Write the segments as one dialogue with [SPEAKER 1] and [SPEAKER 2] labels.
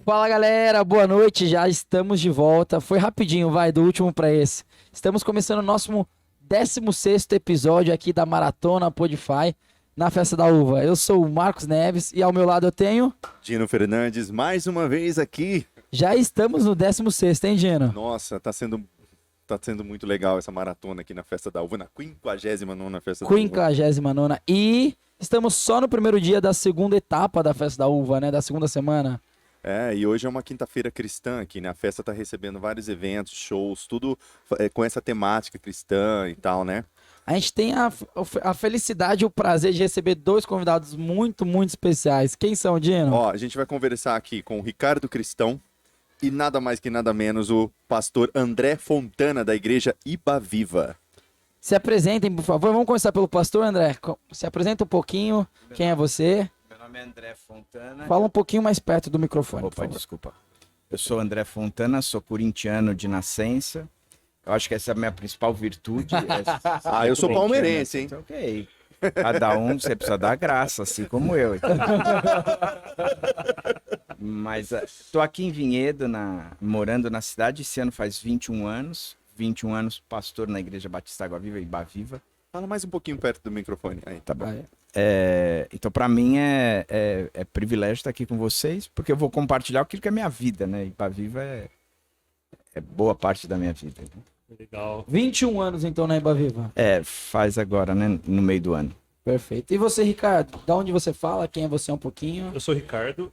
[SPEAKER 1] Fala galera, boa noite, já estamos de volta. Foi rapidinho, vai, do último para esse. Estamos começando o nosso 16º episódio aqui da Maratona Podify na Festa da Uva. Eu sou o Marcos Neves e ao meu lado eu tenho...
[SPEAKER 2] Dino Fernandes, mais uma vez aqui.
[SPEAKER 1] Já estamos no 16º, hein, Dino?
[SPEAKER 2] Nossa, tá sendo muito legal essa maratona aqui na Festa da Uva, na 59ª Festa da Uva.
[SPEAKER 1] 59ª. E estamos só no primeiro dia da segunda etapa da Festa da Uva, né? Da segunda semana.
[SPEAKER 2] E hoje é uma quinta-feira cristã aqui, né? A festa tá recebendo vários eventos, shows, tudo com essa temática cristã e tal, né?
[SPEAKER 1] A gente tem a felicidade e o prazer de receber dois convidados muito, muito especiais. Quem são, Dino?
[SPEAKER 2] Ó, a gente vai conversar aqui com o Ricardo Cristão e nada mais que nada menos o pastor André Fontana, da igreja Iba Viva.
[SPEAKER 1] Se apresentem, por favor. Vamos começar pelo pastor, André. Se apresenta um pouquinho. Quem é você?
[SPEAKER 3] Meu nome é André Fontana.
[SPEAKER 1] Fala um pouquinho mais perto do microfone.
[SPEAKER 3] Opa, desculpa. Eu sou André Fontana, sou corintiano de nascença. Eu acho que essa é a minha principal virtude.
[SPEAKER 2] Eu sou palmeirense, hein?
[SPEAKER 3] Então, ok. Cada um, você precisa dar graça, assim como eu. Mas estou aqui em Vinhedo, morando na cidade. Esse ano faz 21 anos. 21 anos, pastor na Igreja Batista Água Viva, Iba Viva.
[SPEAKER 2] Fala mais um pouquinho perto do microfone. Aí, tá bom.
[SPEAKER 3] Então, para mim, é privilégio estar aqui com vocês, porque eu vou compartilhar aquilo que é minha vida, né? Iba Viva é boa parte da minha vida.
[SPEAKER 1] Legal. 21 anos, então, na Iba Viva?
[SPEAKER 3] Faz agora, né? No meio do ano.
[SPEAKER 1] Perfeito. E você, Ricardo? Da onde você fala? Quem é você um pouquinho?
[SPEAKER 4] Eu sou o Ricardo.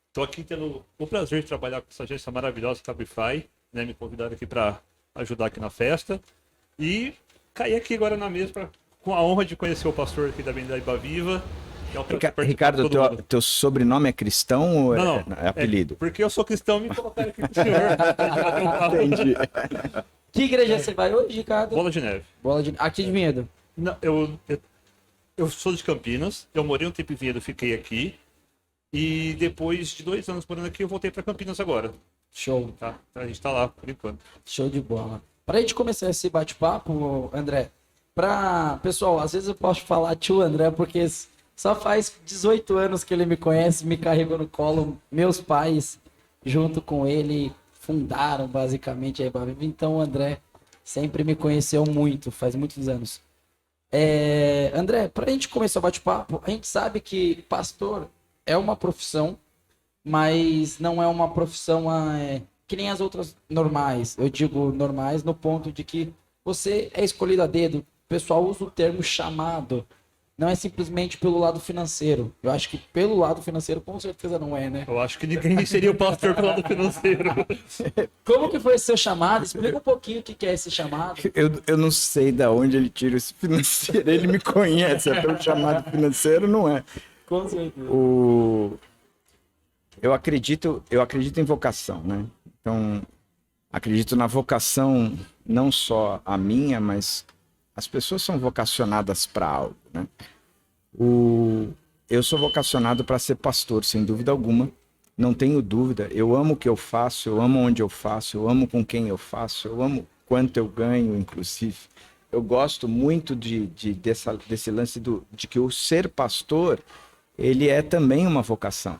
[SPEAKER 4] Estou aqui tendo o prazer de trabalhar com essa agência maravilhosa, Cabify, né? Me convidaram aqui para ajudar aqui na festa. E caí aqui agora na mesa com a honra de conhecer o pastor aqui da Iba Viva.
[SPEAKER 3] Ricardo, teu sobrenome é Cristão ou
[SPEAKER 4] não,
[SPEAKER 3] é apelido?
[SPEAKER 4] Porque eu sou cristão e me colocaram aqui com o senhor.
[SPEAKER 3] Entendi.
[SPEAKER 1] Que igreja você vai hoje, Ricardo?
[SPEAKER 4] Bola de Neve.
[SPEAKER 1] Aqui de Vinhedo.
[SPEAKER 4] Não, eu sou de Campinas, eu morei um tempo em Vinhedo, fiquei aqui. E depois de 2 anos morando aqui, eu voltei para Campinas agora.
[SPEAKER 1] Show.
[SPEAKER 4] Tá? A gente tá lá, por enquanto.
[SPEAKER 1] Show de bola. Para a gente começar esse bate-papo, André, pessoal, às vezes eu posso falar tio André, porque só faz 18 anos que ele me conhece, me carregou no colo. Meus pais, junto com ele, fundaram basicamente a Iba Viva. Então o André sempre me conheceu muito, faz muitos anos. André, para a gente começar o bate-papo, a gente sabe que pastor é uma profissão, mas não é uma profissão que nem as outras normais. Eu digo normais no ponto de que você é escolhido a dedo. O pessoal usa o termo chamado. Não é simplesmente pelo lado financeiro. Eu acho que pelo lado financeiro com certeza não é, né?
[SPEAKER 4] Eu acho que ninguém seria o pastor pelo lado financeiro.
[SPEAKER 1] Como que foi esse seu chamado? Explica um pouquinho o que é esse chamado.
[SPEAKER 3] Eu não sei de onde ele tira esse financeiro. Ele me conhece, até o chamado financeiro não é.
[SPEAKER 1] Com certeza.
[SPEAKER 3] Eu acredito em vocação, né? Então, acredito na vocação, não só a minha, mas as pessoas são vocacionadas para algo, né? Eu sou vocacionado para ser pastor, sem dúvida alguma. Não tenho dúvida. Eu amo o que eu faço, eu amo onde eu faço, eu amo com quem eu faço, eu amo quanto eu ganho, inclusive. Eu gosto muito desse lance de que o ser pastor, ele é também uma vocação.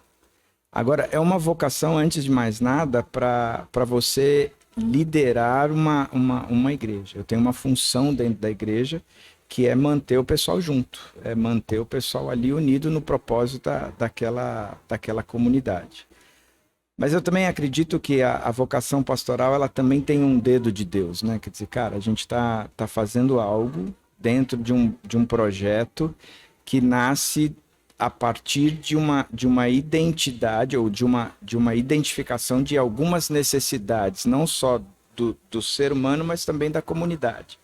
[SPEAKER 3] Agora, é uma vocação, antes de mais nada, para você liderar uma igreja. Eu tenho uma função dentro da igreja que é manter o pessoal junto, é manter o pessoal ali unido no propósito daquela comunidade. Mas eu também acredito que a vocação pastoral, ela também tem um dedo de Deus, né? Quer dizer, cara, a gente tá fazendo algo dentro de um projeto que nasce a partir de uma identidade ou de uma identificação de algumas necessidades, não só do ser humano, mas também da comunidade.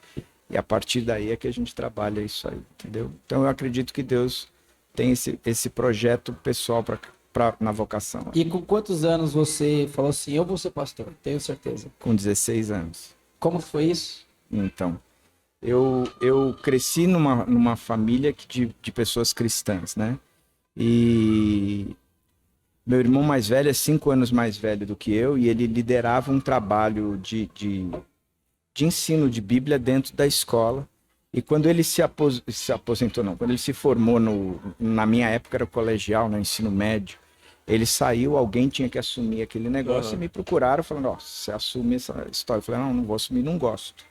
[SPEAKER 3] E a partir daí é que a gente trabalha isso aí, entendeu? Então eu acredito que Deus tem esse projeto pessoal na vocação.
[SPEAKER 1] E com quantos anos você falou assim, eu vou ser pastor? Tenho certeza.
[SPEAKER 3] Com 16 anos.
[SPEAKER 1] Como foi isso?
[SPEAKER 3] Então, eu cresci numa família de pessoas cristãs, né? E meu irmão mais velho é 5 anos mais velho do que eu e ele liderava um trabalho de ensino de Bíblia dentro da escola. E quando ele se aposentou, não, quando ele se formou na minha época era colegial, no ensino médio, Ele saiu, alguém tinha que assumir aquele negócio
[SPEAKER 4] Aham.
[SPEAKER 3] e me procuraram falando, ó, você assume essa história. Eu falei, não vou assumir, não gosto.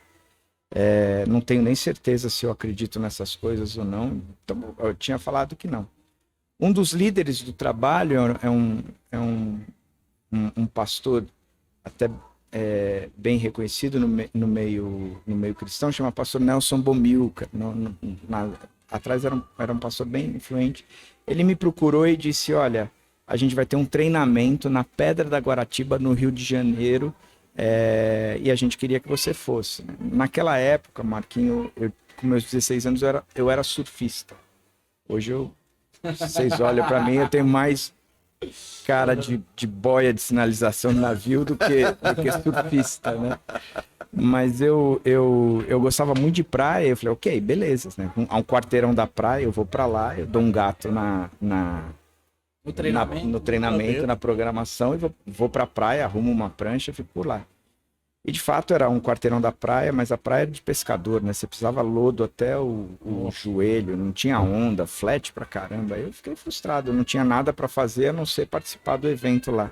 [SPEAKER 3] Não tenho nem certeza se eu acredito nessas coisas ou não. Então, eu tinha falado que não. Um dos líderes do trabalho é um pastor até bem reconhecido no meio cristão, chama pastor Nelson Bomilcar. Atrás era um pastor bem influente. Ele me procurou e disse, olha, a gente vai ter um treinamento na Pedra da Guaratiba, no Rio de Janeiro, e a gente queria que você fosse, né? Naquela época, Marquinho, com meus 16 anos, eu era surfista. Hoje vocês olham para mim, eu tenho mais cara de boia de sinalização no navio do que surfista, né? Mas eu gostava muito de praia, eu falei, ok, beleza, né? A um quarteirão da praia, eu vou para lá, eu dou um gato no treinamento, na programação, e vou para a praia, arrumo uma prancha e fico por lá. E de fato era um quarteirão da praia, mas a praia era de pescador, né? Você precisava lodo até o joelho, não tinha onda, flat pra caramba. Aí eu fiquei frustrado, não tinha nada para fazer a não ser participar do evento lá.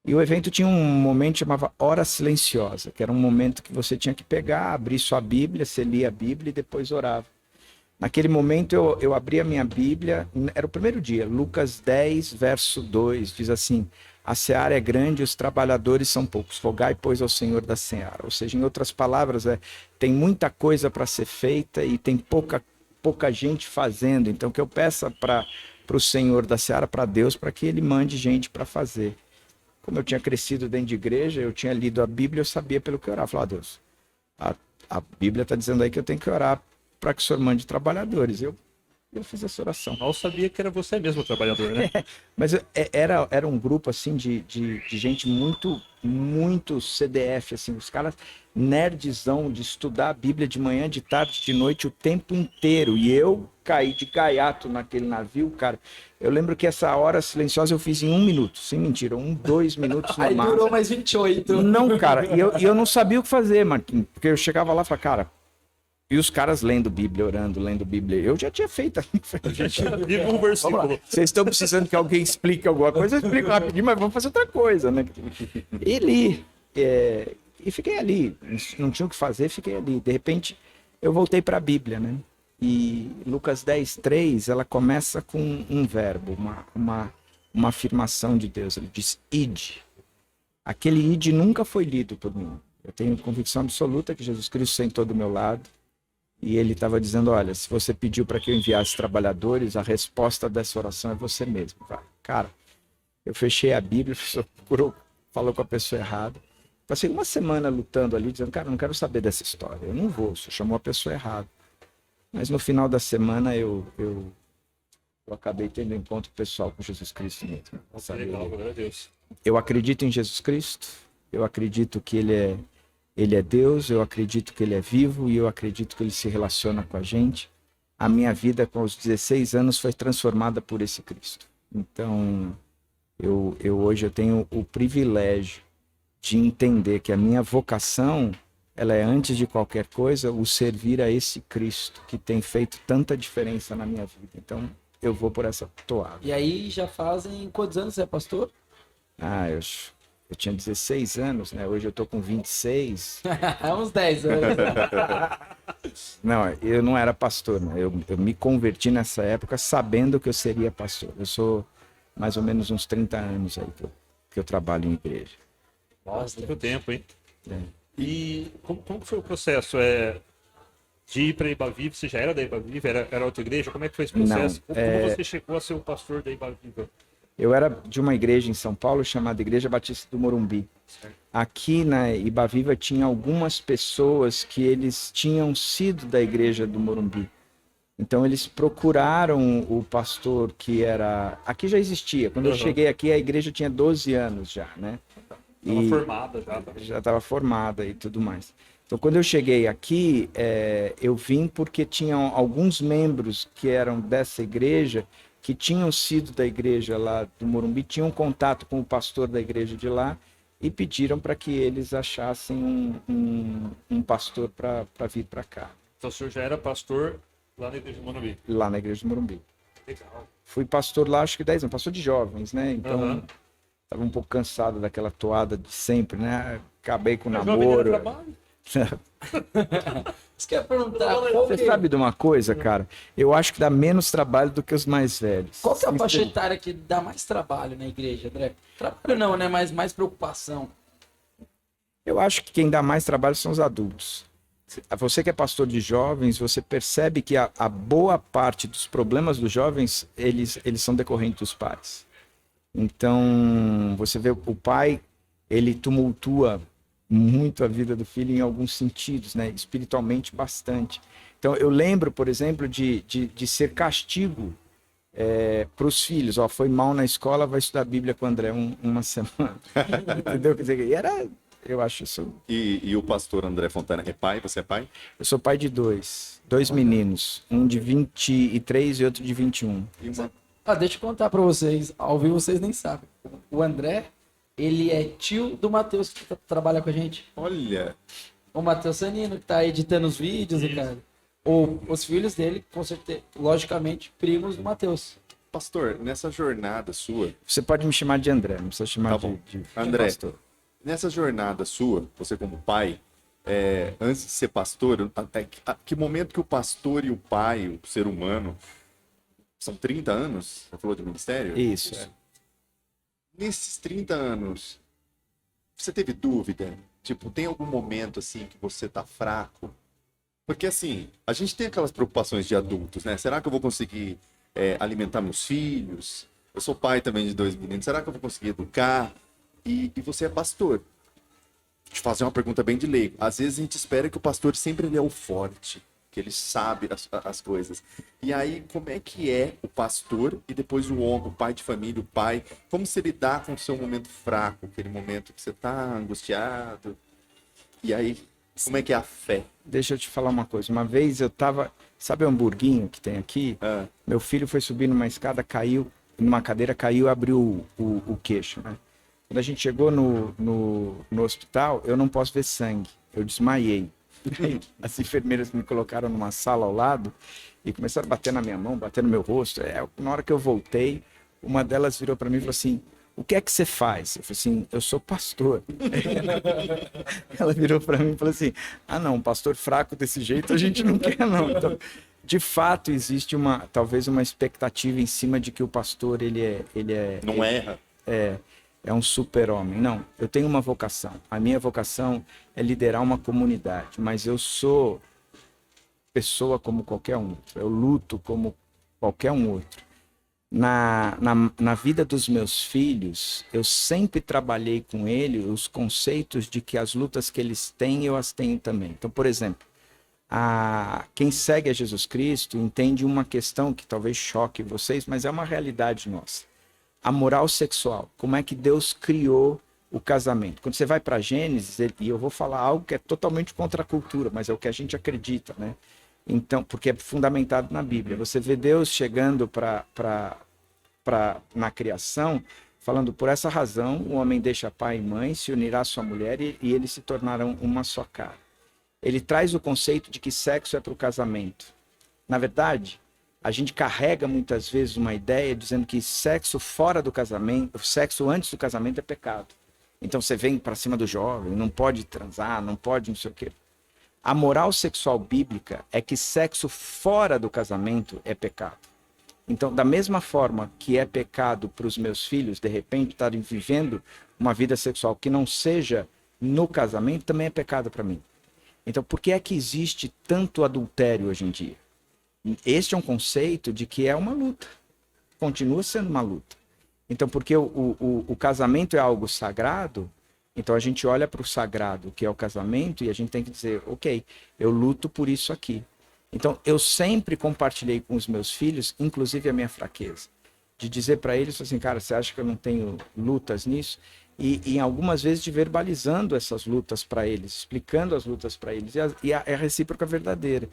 [SPEAKER 3] E o evento tinha um momento que chamava Hora Silenciosa, que era um momento que você tinha que pegar, abrir sua Bíblia, você lia a Bíblia e depois orava. Naquele momento eu abri a minha Bíblia, era o primeiro dia, Lucas 10, verso 2, diz assim: a seara é grande e os trabalhadores são poucos, rogai, pois, ao Senhor da seara. Ou seja, em outras palavras, tem muita coisa para ser feita e tem pouca gente fazendo. Então, que eu peça para o Senhor da seara, para Deus, para que Ele mande gente para fazer. Como eu tinha crescido dentro de igreja, eu tinha lido a Bíblia, eu sabia pelo que orar. Eu falava, Deus, a Bíblia está dizendo aí que eu tenho que orar para que o Senhor mande trabalhadores. Eu fiz essa oração.
[SPEAKER 4] Mal sabia que era você mesmo o trabalhador, né?
[SPEAKER 3] Mas era um grupo assim de gente muito CDF, assim, os caras nerdzão de estudar a Bíblia de manhã, de tarde, de noite, o tempo inteiro. E eu caí de gaiato naquele navio, cara. Eu lembro que essa hora silenciosa eu fiz em 1 minuto, sem mentira, 2 minutos no
[SPEAKER 1] Aí
[SPEAKER 3] máximo.
[SPEAKER 1] durou mais 28.
[SPEAKER 3] Não, cara, e eu não sabia o que fazer, Marquinhos, porque eu chegava lá e falava, cara, e os caras lendo Bíblia, orando, lendo Bíblia. Eu já tinha feito.
[SPEAKER 4] A gente vive um versículo.
[SPEAKER 3] Vocês estão precisando que alguém explique alguma coisa, eu explico rapidinho, mas vamos fazer outra coisa, né? E li. E fiquei ali. Não tinha o que fazer, fiquei ali. De repente, eu voltei para a Bíblia, né? E Lucas 10, 3, ela começa com um verbo, uma afirmação de Deus. Ele diz, ide. Aquele ide nunca foi lido por mim. Eu tenho convicção absoluta que Jesus Cristo sentou do meu lado. E ele estava dizendo, olha, se você pediu para que eu enviasse trabalhadores, a resposta dessa oração é você mesmo. Cara, eu fechei a Bíblia, falou com a pessoa errada. Passei uma semana lutando ali, dizendo, cara, eu não quero saber dessa história. Eu não vou, você chamou a pessoa errada. Mas no final da semana eu acabei tendo um encontro pessoal com Jesus Cristo mesmo.
[SPEAKER 4] Nossa, legal, glória a Deus.
[SPEAKER 3] Eu acredito em Jesus Cristo, eu acredito que Ele é Deus, eu acredito que Ele é vivo e eu acredito que Ele se relaciona com a gente. A minha vida com os 16 anos foi transformada por esse Cristo. Então, hoje eu tenho o privilégio de entender que a minha vocação, ela é antes de qualquer coisa, o servir a esse Cristo que tem feito tanta diferença na minha vida. Então, eu vou por essa toada.
[SPEAKER 1] E aí já fazem quantos anos você é pastor?
[SPEAKER 3] Eu tinha 16 anos, né? Hoje eu tô com 26.
[SPEAKER 1] É uns 10 anos.
[SPEAKER 3] Não, eu não era pastor, né? Eu me converti nessa época sabendo que eu seria pastor. Eu sou mais ou menos uns 30 anos aí que eu trabalho em igreja.
[SPEAKER 4] Nossa, muito tempo, hein?
[SPEAKER 3] É.
[SPEAKER 4] E como foi o processo? De ir para Ibaviva? Você já era da Ibaviva? Era outra igreja? Como é que foi esse processo?
[SPEAKER 3] Não,
[SPEAKER 4] Como você chegou a ser o pastor da Ibaviva?
[SPEAKER 3] Eu era de uma igreja em São Paulo chamada Igreja Batista do Morumbi. Aqui na Ibaviva tinha algumas pessoas que eles tinham sido da igreja do Morumbi. Então eles procuraram o pastor que era... Aqui já existia. Quando eu cheguei aqui, a igreja tinha 12 anos já, né?
[SPEAKER 4] Estava formada já.
[SPEAKER 3] Já estava formada e tudo mais. Então quando eu cheguei aqui, eu vim porque tinham alguns membros que eram dessa igreja, que tinham sido da igreja lá do Morumbi, tinham contato com o pastor da igreja de lá e pediram para que eles achassem um pastor para vir para cá.
[SPEAKER 4] Então o senhor já era pastor lá na igreja do Morumbi?
[SPEAKER 3] Lá na igreja do Morumbi.
[SPEAKER 4] Legal.
[SPEAKER 3] Fui pastor lá, acho que 10 anos, pastor de jovens, né? Então,
[SPEAKER 4] Aham.
[SPEAKER 3] tava um pouco cansado daquela toada de sempre, né? Acabei com o
[SPEAKER 4] Mas jovem era
[SPEAKER 3] namoro.
[SPEAKER 4] trabalho.
[SPEAKER 1] Você quer perguntar
[SPEAKER 3] Você sabe de uma coisa, cara? Eu acho que dá menos trabalho do que os mais velhos.
[SPEAKER 1] qual que é a faixa etária que dá mais trabalho na igreja, André? Trabalho não, né? Mas mais preocupação.
[SPEAKER 3] Eu acho que quem dá mais trabalho são os adultos. Você que é pastor de jovens, você percebe que a boa parte dos problemas dos jovens, eles são decorrentes dos pais. Então, você vê o pai, ele tumultua muito a vida do filho em alguns sentidos, né? Espiritualmente, bastante. Então, eu lembro, por exemplo, de ser castigo para os filhos. Ó, foi mal na escola, vai estudar a Bíblia com o André uma semana. Entendeu? Quer dizer, e era, eu acho isso...
[SPEAKER 2] E o pastor André Fontana é pai? Você é pai?
[SPEAKER 3] Eu sou pai de dois meninos, um de 23 e outro de 21.
[SPEAKER 2] E uma...
[SPEAKER 1] Deixa eu contar pra vocês, ao vivo vocês nem sabem. O André, ele é tio do Matheus que trabalha com a gente.
[SPEAKER 2] Olha,
[SPEAKER 1] O Matheus Sanino, que tá editando os vídeos, Ricardo. Os filhos dele, com certeza, logicamente, primos do Matheus.
[SPEAKER 2] pastor, nessa jornada sua,
[SPEAKER 3] Você pode me chamar de André, não precisa chamar
[SPEAKER 2] Tá bom.
[SPEAKER 3] de
[SPEAKER 2] André,
[SPEAKER 3] pastor.
[SPEAKER 2] nessa jornada sua, você como pai, antes de ser pastor, até que momento que o pastor e o pai, o ser humano, são 30 anos? Você falou de ministério?
[SPEAKER 3] Isso.
[SPEAKER 2] Nesses 30 anos, você teve dúvida? Tipo, tem algum momento assim que você tá fraco? Porque assim, a gente tem aquelas preocupações de adultos, né? Será que eu vou conseguir alimentar meus filhos? Eu sou pai também de 2 meninos. Será que eu vou conseguir educar? E você é pastor. Deixa eu fazer uma pergunta bem de leigo. Às vezes a gente espera que o pastor sempre ele é o forte, que ele sabe as coisas. E aí, como é que é o pastor e depois o homem, o pai de família, o pai? Como se lidar com o seu momento fraco, aquele momento que você tá angustiado? E aí, como é que é a fé?
[SPEAKER 3] Deixa eu te falar uma coisa. Uma vez eu tava, sabe o hamburguinho que tem aqui?
[SPEAKER 2] Ah,
[SPEAKER 3] Meu filho foi subir numa escada, caiu, numa cadeira, caiu e abriu o queixo, né? Quando a gente chegou no hospital, eu não posso ver sangue. Eu desmaiei. Aí, as enfermeiras me colocaram numa sala ao lado e começaram a bater na minha mão, bater no meu rosto. Na hora que eu voltei, uma delas virou para mim e falou assim: o que é que você faz? Eu falei assim: eu sou pastor. Ela virou para mim e falou assim: ah não, pastor fraco desse jeito a gente não quer não. Então, de fato, existe talvez uma expectativa em cima de que o pastor
[SPEAKER 2] não erra.
[SPEAKER 3] é um super-homem. Não, eu tenho uma vocação. A minha vocação é liderar uma comunidade, mas eu sou pessoa como qualquer um. Eu luto como qualquer um outro. Na vida dos meus filhos, eu sempre trabalhei com eles os conceitos de que as lutas que eles têm, eu as tenho também. Então, por exemplo, quem segue a Jesus Cristo entende uma questão que talvez choque vocês, mas é uma realidade nossa. A moral sexual, como é que Deus criou o casamento. Quando você vai para Gênesis, e eu vou falar algo que é totalmente contra a cultura, mas é o que a gente acredita, né? Então, porque é fundamentado na Bíblia. Você vê Deus chegando na criação, falando: por essa razão, o homem deixa pai e mãe, se unirá à sua mulher e eles se tornarão uma só carne. Ele traz o conceito de que sexo é para o casamento. Na verdade, a gente carrega muitas vezes uma ideia dizendo que sexo fora do casamento, sexo antes do casamento é pecado. Então você vem para cima do jovem, não pode transar, não pode não sei o quê. A moral sexual bíblica é que sexo fora do casamento é pecado. Então, da mesma forma que é pecado para os meus filhos, de repente, estarem vivendo uma vida sexual que não seja no casamento, também é pecado para mim. Então, por que é que existe tanto adultério hoje em dia? Este é um conceito de que é uma luta. Continua sendo uma luta. Então, porque o casamento é algo sagrado, então a gente olha para o sagrado, que é o casamento, e a gente tem que dizer: ok, eu luto por isso aqui. Então, eu sempre compartilhei com os meus filhos, inclusive a minha fraqueza, de dizer para eles assim: cara, você acha que eu não tenho lutas nisso? E algumas vezes de verbalizando essas lutas para eles, explicando as lutas para eles, e a recíproca verdadeira.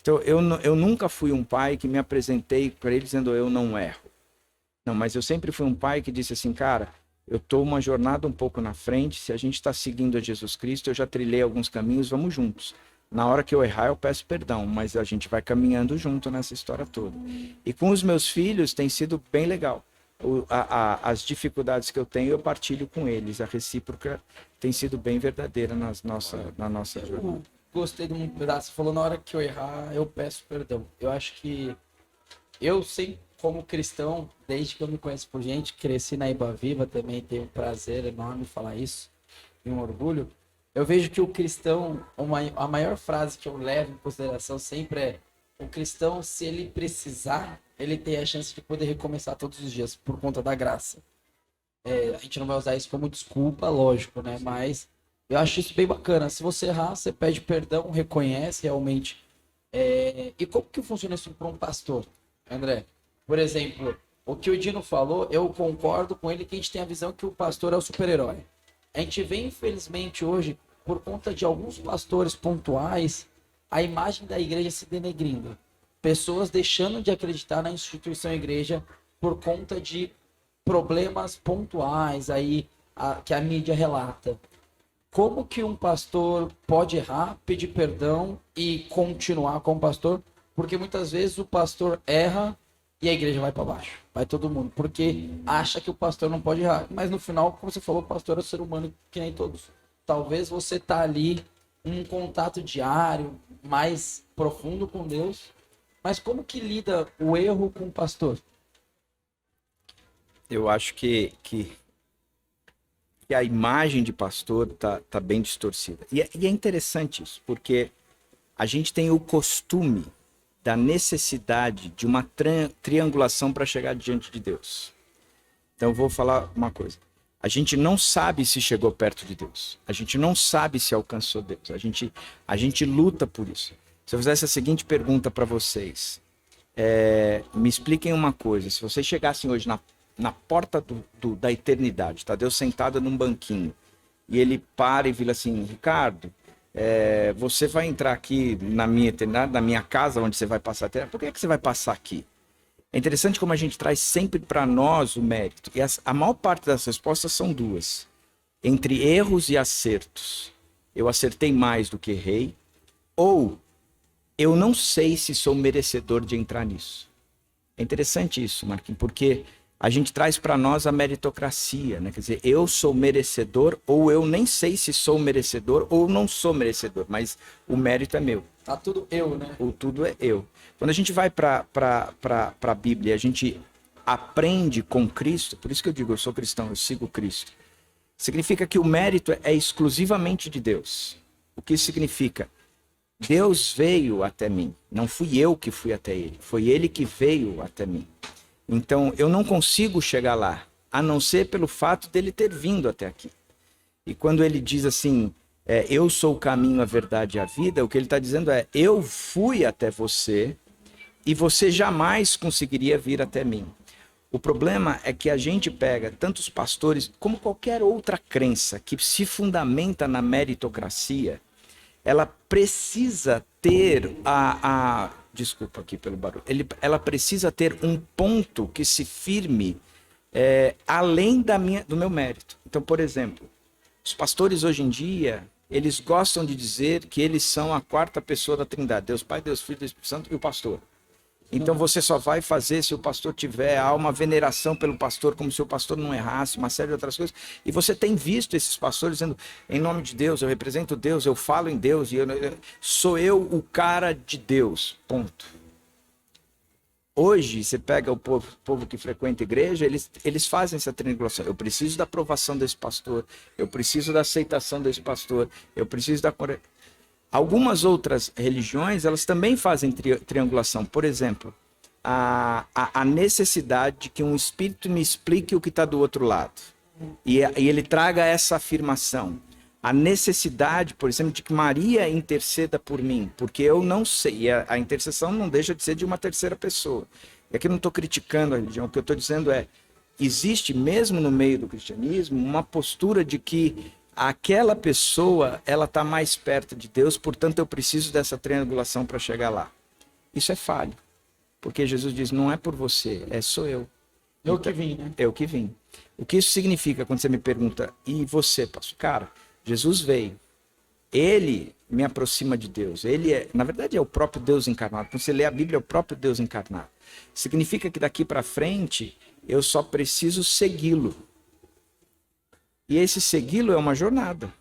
[SPEAKER 3] Então, eu nunca fui um pai que me apresentei para eles dizendo: eu não erro. Não, mas eu sempre fui um pai que disse assim: cara, eu estou uma jornada um pouco na frente, se a gente está seguindo a Jesus Cristo, eu já trilhei alguns caminhos, vamos juntos. Na hora que eu errar, eu peço perdão, mas a gente vai caminhando junto nessa história toda. E com os meus filhos tem sido bem legal. As dificuldades que eu tenho, eu partilho com eles. A recíproca tem sido bem verdadeira na nossa jornada.
[SPEAKER 1] Gostei de um pedaço. Você falou, na hora que eu errar, eu peço perdão. Eu acho que eu sei, como cristão, desde que eu me conheço por gente, cresci na Iba Viva, também tenho um prazer enorme em falar isso, e um orgulho. Eu vejo que o cristão, a maior frase que eu levo em consideração sempre é: o cristão, se ele precisar, ele tem a chance de poder recomeçar todos os dias, por conta da graça. A gente não vai usar isso como desculpa, lógico, né? Mas eu acho isso bem bacana. Se você errar, você pede perdão, reconhece realmente. E como que funciona isso para um pastor, André? Por exemplo, o que o Dino falou, eu concordo com ele, que a gente tem a visão que o pastor é o super-herói. A gente vê, infelizmente, hoje, por conta de alguns pastores pontuais, a imagem da igreja se denegrindo. Pessoas deixando de acreditar na instituição igreja por conta de problemas pontuais aí que a mídia relata. Como que um pastor pode errar, pedir perdão e continuar como pastor? Porque muitas vezes o pastor erra e a igreja vai para baixo. Vai todo mundo. Porque acha que o pastor não pode errar. Mas no final, como você falou, o pastor é um ser humano que nem todos. Talvez você tá ali em um contato diário, mais profundo com Deus. Mas como que lida o erro com o pastor?
[SPEAKER 3] Eu acho que a imagem de pastor tá bem distorcida. E é interessante isso, porque a gente tem o costume da necessidade de uma triangulação para chegar diante de Deus. Então eu vou falar uma coisa. A gente não sabe se chegou perto de Deus. A gente não sabe se alcançou Deus. A gente luta por isso. Se eu fizesse a seguinte pergunta para vocês, me expliquem uma coisa. Se vocês chegassem hoje na porta da eternidade, tá? Deus sentado num banquinho, e ele para e vira assim: Ricardo, você vai entrar aqui na minha eternidade, na minha casa, onde você vai passar a eternidade. Por que você vai passar aqui? É interessante como a gente traz sempre para nós o mérito. E a maior parte das respostas são duas. Entre erros e acertos. Eu acertei mais do que errei. Ou eu não sei se sou merecedor de entrar nisso. É interessante isso, Marquinhos, porque a gente traz para nós a meritocracia, né? Quer dizer, eu sou merecedor, ou eu nem sei se sou merecedor ou não sou merecedor, mas o mérito é meu.
[SPEAKER 1] Tá tudo eu, né?
[SPEAKER 3] O tudo é eu. Quando a gente vai para a Bíblia, a gente aprende com Cristo, por isso que eu digo, eu sou cristão, eu sigo Cristo. Significa que o mérito é exclusivamente de Deus. O que isso significa? Deus veio até mim, não fui eu que fui até ele, foi ele que veio até mim. Então, eu não consigo chegar lá, a não ser pelo fato dele ter vindo até aqui. E quando ele diz assim, eu sou o caminho, a verdade e a vida, o que ele está dizendo é, eu fui até você e você jamais conseguiria vir até mim. O problema é que a gente pega tantos pastores, como qualquer outra crença que se fundamenta na meritocracia, ela precisa ter desculpa aqui pelo barulho. Ela precisa ter um ponto que se firme além do meu mérito. Então, por exemplo, os pastores hoje em dia, eles gostam de dizer que eles são a quarta pessoa da Trindade. Deus Pai, Deus Filho, Deus Espírito Santo e o pastor. Então você só vai fazer se o pastor tiver, há uma veneração pelo pastor, como se o pastor não errasse, uma série de outras coisas. E você tem visto esses pastores dizendo, em nome de Deus, eu represento Deus, eu falo em Deus, e sou eu o cara de Deus, ponto. Hoje, você pega o povo que frequenta a igreja, eles fazem essa triangulação. Eu preciso da aprovação desse pastor, eu preciso da aceitação desse pastor, eu preciso da... Algumas outras religiões, elas também fazem triangulação. Por exemplo, a necessidade de que um espírito me explique o que está do outro lado. E ele traga essa afirmação. A necessidade, por exemplo, de que Maria interceda por mim, porque eu não sei. E a intercessão não deixa de ser de uma terceira pessoa. E aqui eu não estou criticando a religião, o que eu estou dizendo é, existe mesmo no meio do cristianismo uma postura de que aquela pessoa, ela está mais perto de Deus, portanto eu preciso dessa triangulação para chegar lá. Isso é falho, porque Jesus diz, não é por você, sou eu.
[SPEAKER 1] Eu que vim, né?
[SPEAKER 3] Eu que vim. O que isso significa quando você me pergunta, e você, pastor? Cara, Jesus veio, Ele me aproxima de Deus. Ele é, na verdade, é o próprio Deus encarnado. Quando você lê a Bíblia, é o próprio Deus encarnado. Significa que daqui para frente eu só preciso segui-lo. E esse segui-lo é uma jornada.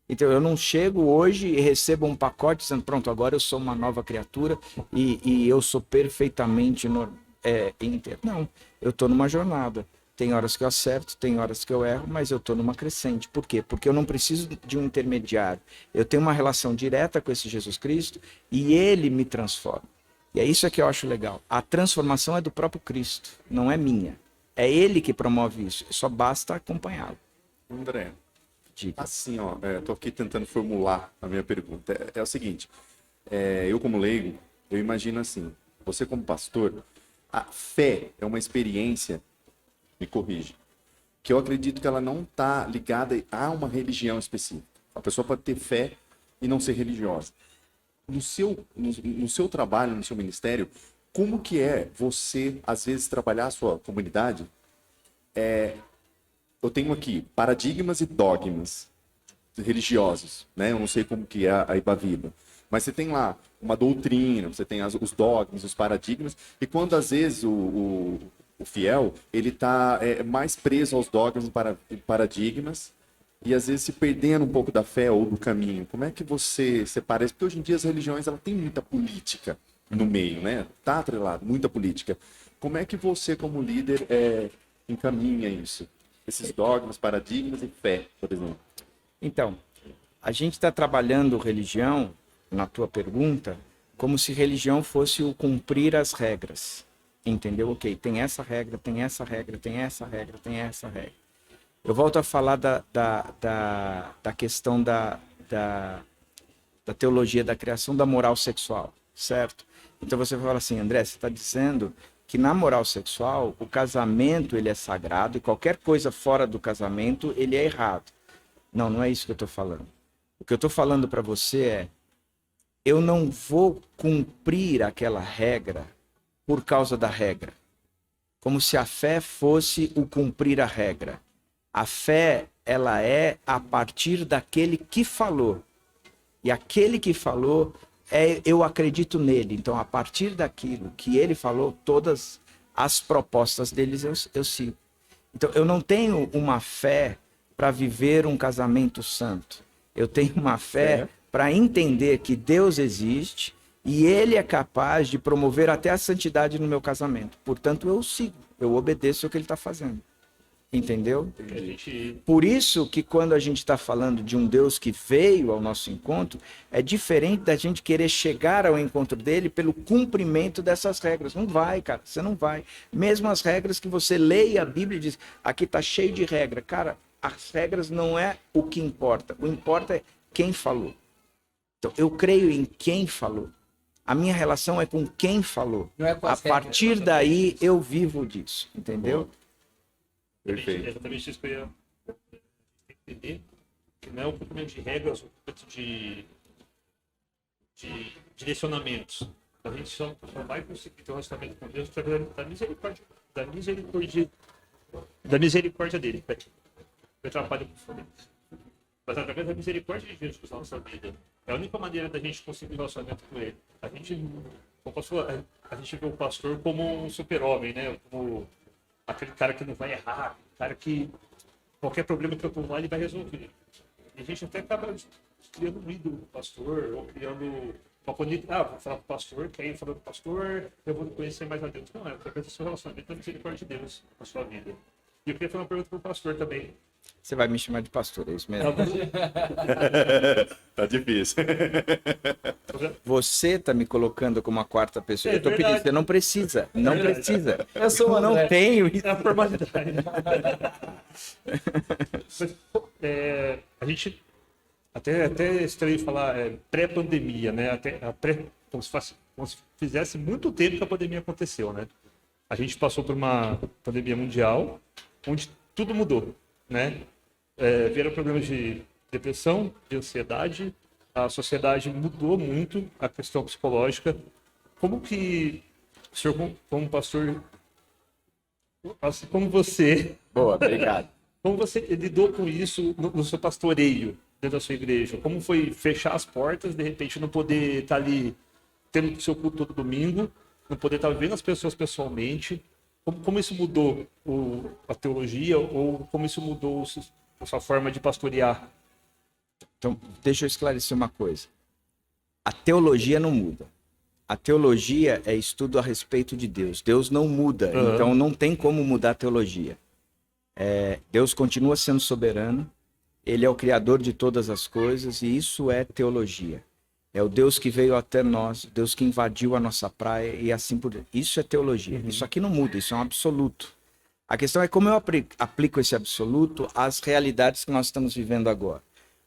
[SPEAKER 3] Então eu não chego hoje e recebo um pacote dizendo, pronto, agora eu sou uma nova criatura e eu sou perfeitamente íntegro. Não, eu estou numa jornada. Tem horas que eu acerto, tem horas que eu erro, mas eu estou numa crescente. Por quê? Porque eu não preciso de um intermediário. Eu tenho uma relação direta com esse Jesus Cristo e ele me transforma. E é isso que eu acho legal. A transformação é do próprio Cristo, não é minha. É ele que promove isso. Só basta acompanhá-lo.
[SPEAKER 2] André,
[SPEAKER 3] Diga.
[SPEAKER 2] assim, ó, tô aqui tentando formular a minha pergunta. É o seguinte, eu como leigo, eu imagino assim, você como pastor, a fé é uma experiência, me corrige, que eu acredito que ela não está ligada a uma religião específica. A pessoa pode ter fé e não ser religiosa. No seu trabalho, no seu ministério, como que é você, às vezes, trabalhar a sua comunidade? Eu tenho aqui paradigmas e dogmas religiosos, né? Eu não sei como que é a Ibaviba, mas você tem lá uma doutrina, você tem os dogmas, os paradigmas, e quando às vezes o fiel, ele está mais preso aos dogmas e paradigmas, e às vezes se perdendo um pouco da fé ou do caminho. Como é que você separa isso? Porque hoje em dia as religiões ela tem muita política no meio, né? Tá atrelado, muita política. Como é que você, como líder, encaminha isso? Esses dogmas, paradigmas e fé, por exemplo.
[SPEAKER 3] Então, a gente está trabalhando religião, na tua pergunta, como se religião fosse o cumprir as regras. Entendeu? Ok, tem essa regra, tem essa regra, tem essa regra, tem essa regra. Eu volto a falar da questão da teologia da criação da moral sexual, certo? Então você fala assim, André, você está dizendo que na moral sexual o casamento ele é sagrado e qualquer coisa fora do casamento ele é errado. Não, não é isso que eu estou falando. O que eu estou falando para você é, eu não vou cumprir aquela regra por causa da regra. Como se a fé fosse o cumprir a regra. A fé, ela é a partir daquele que falou. E aquele que falou, eu acredito nele. Então, a partir daquilo que ele falou, todas as propostas deles eu sigo. Então, eu não tenho uma fé para viver um casamento santo. Eu tenho uma fé para entender que Deus existe e ele é capaz de promover até a santidade no meu casamento. Portanto, eu sigo, eu obedeço o que ele está fazendo. Entendeu? Por isso que quando a gente está falando de um Deus que veio ao nosso encontro, é diferente da gente querer chegar ao encontro dele pelo cumprimento dessas regras. Não vai, cara, você não vai. Mesmo as regras que você lê a Bíblia e diz, aqui está cheio de regra. Cara, as regras não é o que importa. O que importa é quem falou. Então, eu creio em quem falou. A minha relação é com quem falou.
[SPEAKER 1] Não é com
[SPEAKER 3] A
[SPEAKER 1] as regras,
[SPEAKER 3] partir daí, eu vivo disso. Entendeu?
[SPEAKER 2] Perfeito.
[SPEAKER 4] É exatamente isso que eu ia entender, que não é um cumprimento de regras, um cumprimento de direcionamentos. A gente só vai conseguir ter um relacionamento com Deus através da misericórdia dele. Eu atrapalho com isso. Mas através da misericórdia de Jesus na nossa vida. É a única maneira da gente conseguir um relacionamento com ele. A gente vê o pastor como um super-homem, né? Como aquele cara que não vai errar, aquele cara que qualquer problema que eu tomar ele vai resolver. E a gente até acaba criando um ídolo do pastor, ou criando uma conexão. Vou falar com o pastor, que aí falando com o pastor, eu vou conhecer mais a Deus. Não, é através do seu relacionamento da misericórdia de Deus na sua vida. E eu queria fazer uma pergunta para o pastor também.
[SPEAKER 3] Você vai me chamar de pastor, é isso mesmo?
[SPEAKER 2] Tá difícil.
[SPEAKER 3] Você tá me colocando como a quarta pessoa.
[SPEAKER 4] É
[SPEAKER 3] Eu tô
[SPEAKER 4] verdade.
[SPEAKER 3] pedindo, você não precisa. Não precisa.
[SPEAKER 1] Eu sou o
[SPEAKER 3] Eu não
[SPEAKER 1] André.
[SPEAKER 3] tenho isso.
[SPEAKER 4] É a formalidade. Mas, a gente até estranho falar pré-pandemia, né? Como se fizesse muito tempo que a pandemia aconteceu, né? A gente passou por uma pandemia mundial, onde tudo mudou, né? Vieram problemas de depressão, de ansiedade, a sociedade mudou muito, a questão psicológica. Como que o senhor, como pastor, assim como você,
[SPEAKER 3] Boa, obrigado.
[SPEAKER 4] como você lidou com isso no seu pastoreio? dentro da sua igreja? Como foi fechar as portas, de repente não poder estar ali tendo o seu culto todo domingo, não poder estar vendo as pessoas pessoalmente? Como isso mudou a teologia ou como isso mudou a sua forma de pastorear?
[SPEAKER 3] Então, deixa eu esclarecer uma coisa. A teologia não muda. A teologia é estudo a respeito de Deus. Deus não muda, então não tem como mudar a teologia. Deus continua sendo soberano, ele é o criador de todas as coisas e isso é teologia. É o Deus que veio até nós, Deus que invadiu a nossa praia e assim por diante. Isso é teologia. Isso aqui não muda, isso é um absoluto. A questão é como eu aplico esse absoluto às realidades que nós estamos vivendo agora.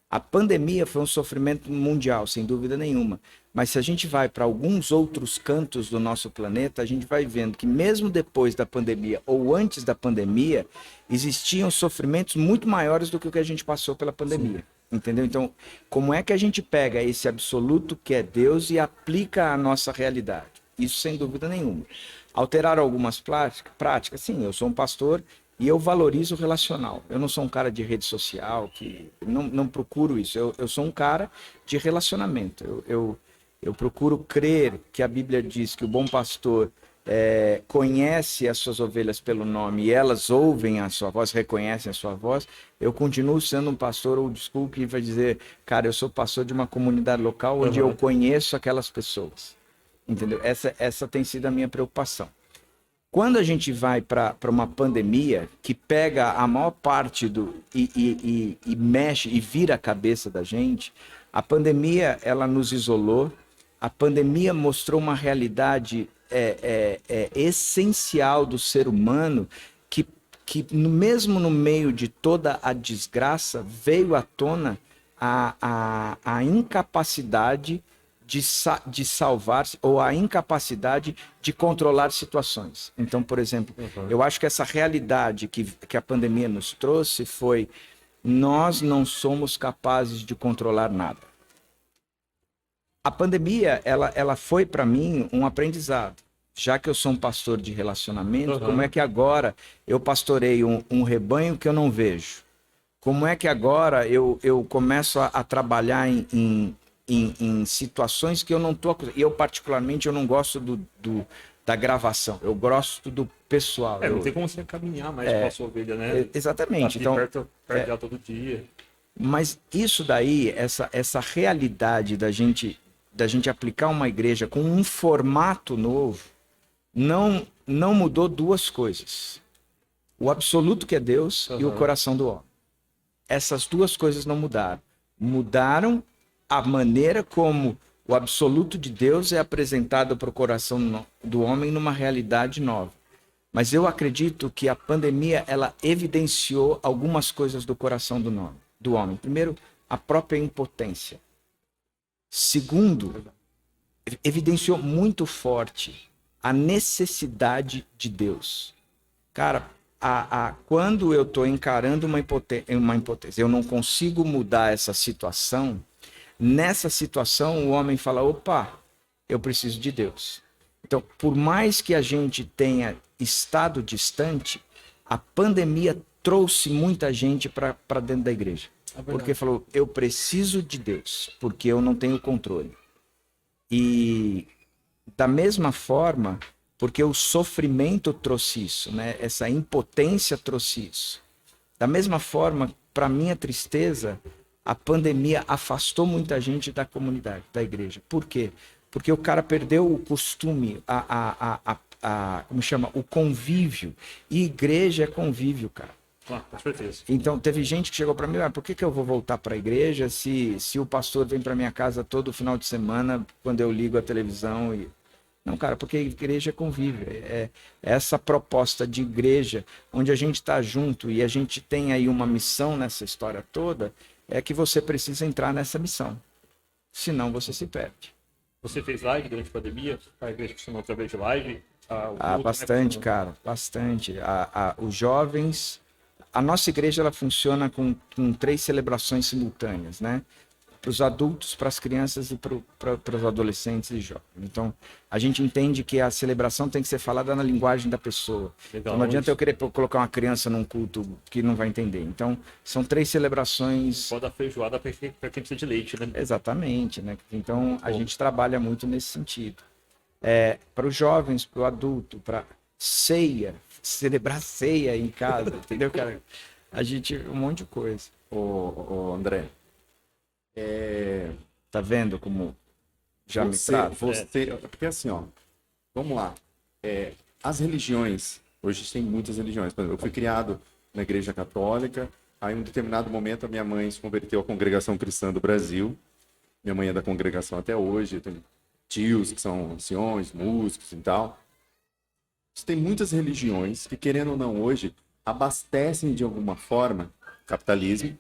[SPEAKER 3] A pandemia foi um sofrimento mundial, sem dúvida nenhuma. Mas se a gente vai para alguns outros cantos do nosso planeta, a gente vai vendo que mesmo depois da pandemia ou antes da pandemia, existiam sofrimentos muito maiores do que o que a gente passou pela pandemia. Sim. Entendeu? Então, como é que a gente pega esse absoluto que é Deus e aplica à nossa realidade? Isso sem dúvida nenhuma. Alterar algumas práticas, sim, eu sou um pastor e eu valorizo o relacional. Eu não sou um cara de rede social, que não procuro isso. Eu sou um cara de relacionamento. Eu procuro crer que a Bíblia diz que o bom pastor conhece as suas ovelhas pelo nome e elas ouvem a sua voz, reconhecem a sua voz. Eu continuo sendo um pastor old school que vai dizer, cara, eu sou pastor de uma comunidade local onde eu conheço aquelas pessoas. Entendeu? Essa tem sido a minha preocupação. Quando a gente vai para uma pandemia que pega a maior parte e mexe e vira a cabeça da gente, a pandemia ela nos isolou, a pandemia mostrou uma realidade essencial do ser humano que mesmo no meio de toda a desgraça veio à tona a incapacidade de salvar-se ou a incapacidade de controlar situações. Então, por exemplo, eu acho que essa realidade que a pandemia nos trouxe foi nós não somos capazes de controlar nada. A pandemia, ela foi para mim um aprendizado. Já que eu sou um pastor de relacionamento, como é que agora eu pastoreio um rebanho que eu não vejo? Como é que agora eu começo a trabalhar em situações que eu não estou acostumado. Eu, particularmente, eu não gosto da gravação. Eu gosto do pessoal.
[SPEAKER 4] Não tem como você caminhar mais com a sua ovelha, né?
[SPEAKER 3] Exatamente.
[SPEAKER 4] Então, perto dela todo dia.
[SPEAKER 3] Mas isso daí, essa realidade da gente aplicar uma igreja com um formato novo, não mudou duas coisas. O absoluto que é Deus e o coração do homem. Essas duas coisas não mudaram. Mudaram a maneira como o absoluto de Deus é apresentado para o coração do homem numa realidade nova. Mas eu acredito que a pandemia ela evidenciou algumas coisas do coração do homem. Primeiro, a própria impotência. Segundo, evidenciou muito forte a necessidade de Deus. Cara, quando eu estou encarando uma impotência, eu não consigo mudar essa situação. Nessa situação, o homem fala, opa, eu preciso de Deus. Então, por mais que a gente tenha estado distante, a pandemia trouxe muita gente para dentro da igreja. Porque falou, eu preciso de Deus, porque eu não tenho controle. E da mesma forma, porque o sofrimento trouxe isso, né? Essa impotência trouxe isso. Da mesma forma, para minha tristeza, a pandemia afastou muita gente da comunidade, da igreja. Por quê? Porque o cara perdeu o costume, como chama? O convívio. E igreja é convívio, cara.
[SPEAKER 4] Com certeza.
[SPEAKER 3] Então, teve gente que chegou para mim, por que eu vou voltar para a igreja se o pastor vem para minha casa todo final de semana, quando eu ligo a televisão? Não, cara, porque igreja é convívio. É essa proposta de igreja, onde a gente está junto e a gente tem aí uma missão nessa história toda, é que você precisa entrar nessa missão. Senão você se perde.
[SPEAKER 4] Você fez live durante a pandemia? A igreja funcionou através de live?
[SPEAKER 3] Bastante, cara. Bastante. Os jovens... A nossa igreja ela funciona com 3 celebrações simultâneas, né? para os adultos, para as crianças e para os adolescentes e jovens. Então, a gente entende que a celebração tem que ser falada na linguagem da pessoa.
[SPEAKER 4] Legal,
[SPEAKER 3] Então, não adianta
[SPEAKER 4] isso.
[SPEAKER 3] eu querer colocar uma criança num culto que não vai entender. Então, são 3 celebrações.
[SPEAKER 4] Pode dar feijoada para quem precisa de leite, né?
[SPEAKER 3] Exatamente, né? Então, a gente trabalha muito nesse sentido. Para os jovens, para o adulto, para ceia, celebrar ceia em casa, entendeu, cara? A gente, um monte de coisa.
[SPEAKER 2] Ô, André,
[SPEAKER 3] Tá vendo como já me trata?
[SPEAKER 2] porque assim, ó, vamos lá. As religiões, hoje tem muitas religiões. Por exemplo, eu fui criado na Igreja Católica, aí em um determinado momento a minha mãe se converteu à Congregação Cristã do Brasil. Minha mãe é da congregação até hoje, eu tenho tios que são anciões, músicos e tal. Tem muitas religiões que, querendo ou não, hoje abastecem de alguma forma o capitalismo.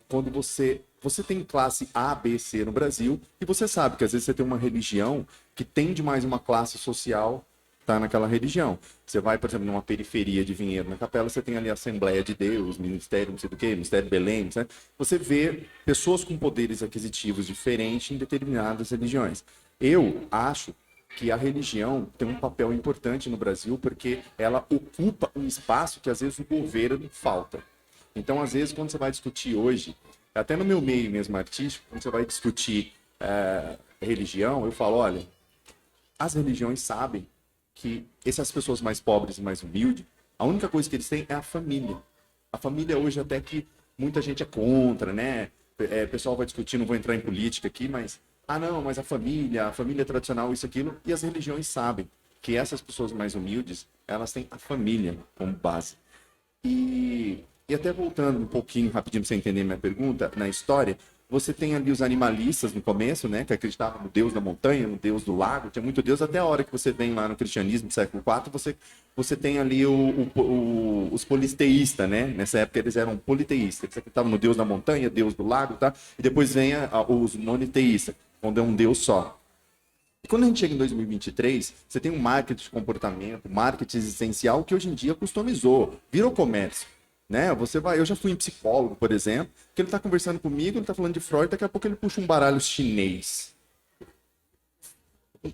[SPEAKER 2] Quando você tem classe A, B, C no Brasil, e você sabe que às vezes você tem uma religião que tem de mais uma classe social, tá naquela religião. Você vai, por exemplo, numa periferia de Vinhedo, na Capela, você tem ali a Assembleia de Deus, Ministério não sei do quê, Ministério Belém, né? Você vê pessoas com poderes aquisitivos diferentes em determinadas religiões. Eu acho que a religião tem um papel importante no Brasil porque ela ocupa um espaço que às vezes o governo falta. Então, às vezes, quando você vai discutir hoje, até no meu meio mesmo artístico, quando você vai discutir religião, eu falo, olha, as religiões sabem que essas pessoas mais pobres e mais humildes, a única coisa que eles têm é a família. A família hoje até que muita gente é contra, né? O pessoal vai discutir, não vou entrar em política aqui, mas não, mas a família tradicional, isso, aquilo, e as religiões sabem que essas pessoas mais humildes, elas têm a família como base. E até voltando um pouquinho, rapidinho, para você entender minha pergunta, na história, você tem ali os animalistas no começo, né, que acreditavam no Deus da montanha, no Deus do lago, tinha muito Deus, até a hora que você vem lá no cristianismo, século IV, você tem ali os politeístas, né, nessa época eles eram politeístas, que acreditavam no Deus da montanha, Deus do lago, tá? E depois vem os moniteístas, onde é um Deus só. E quando a gente chega em 2023, você tem um marketing de comportamento, marketing existencial, que hoje em dia customizou, virou comércio. Né? Eu já fui em psicólogo, por exemplo, que ele está conversando comigo, ele está falando de Freud, daqui a pouco ele puxa um baralho chinês.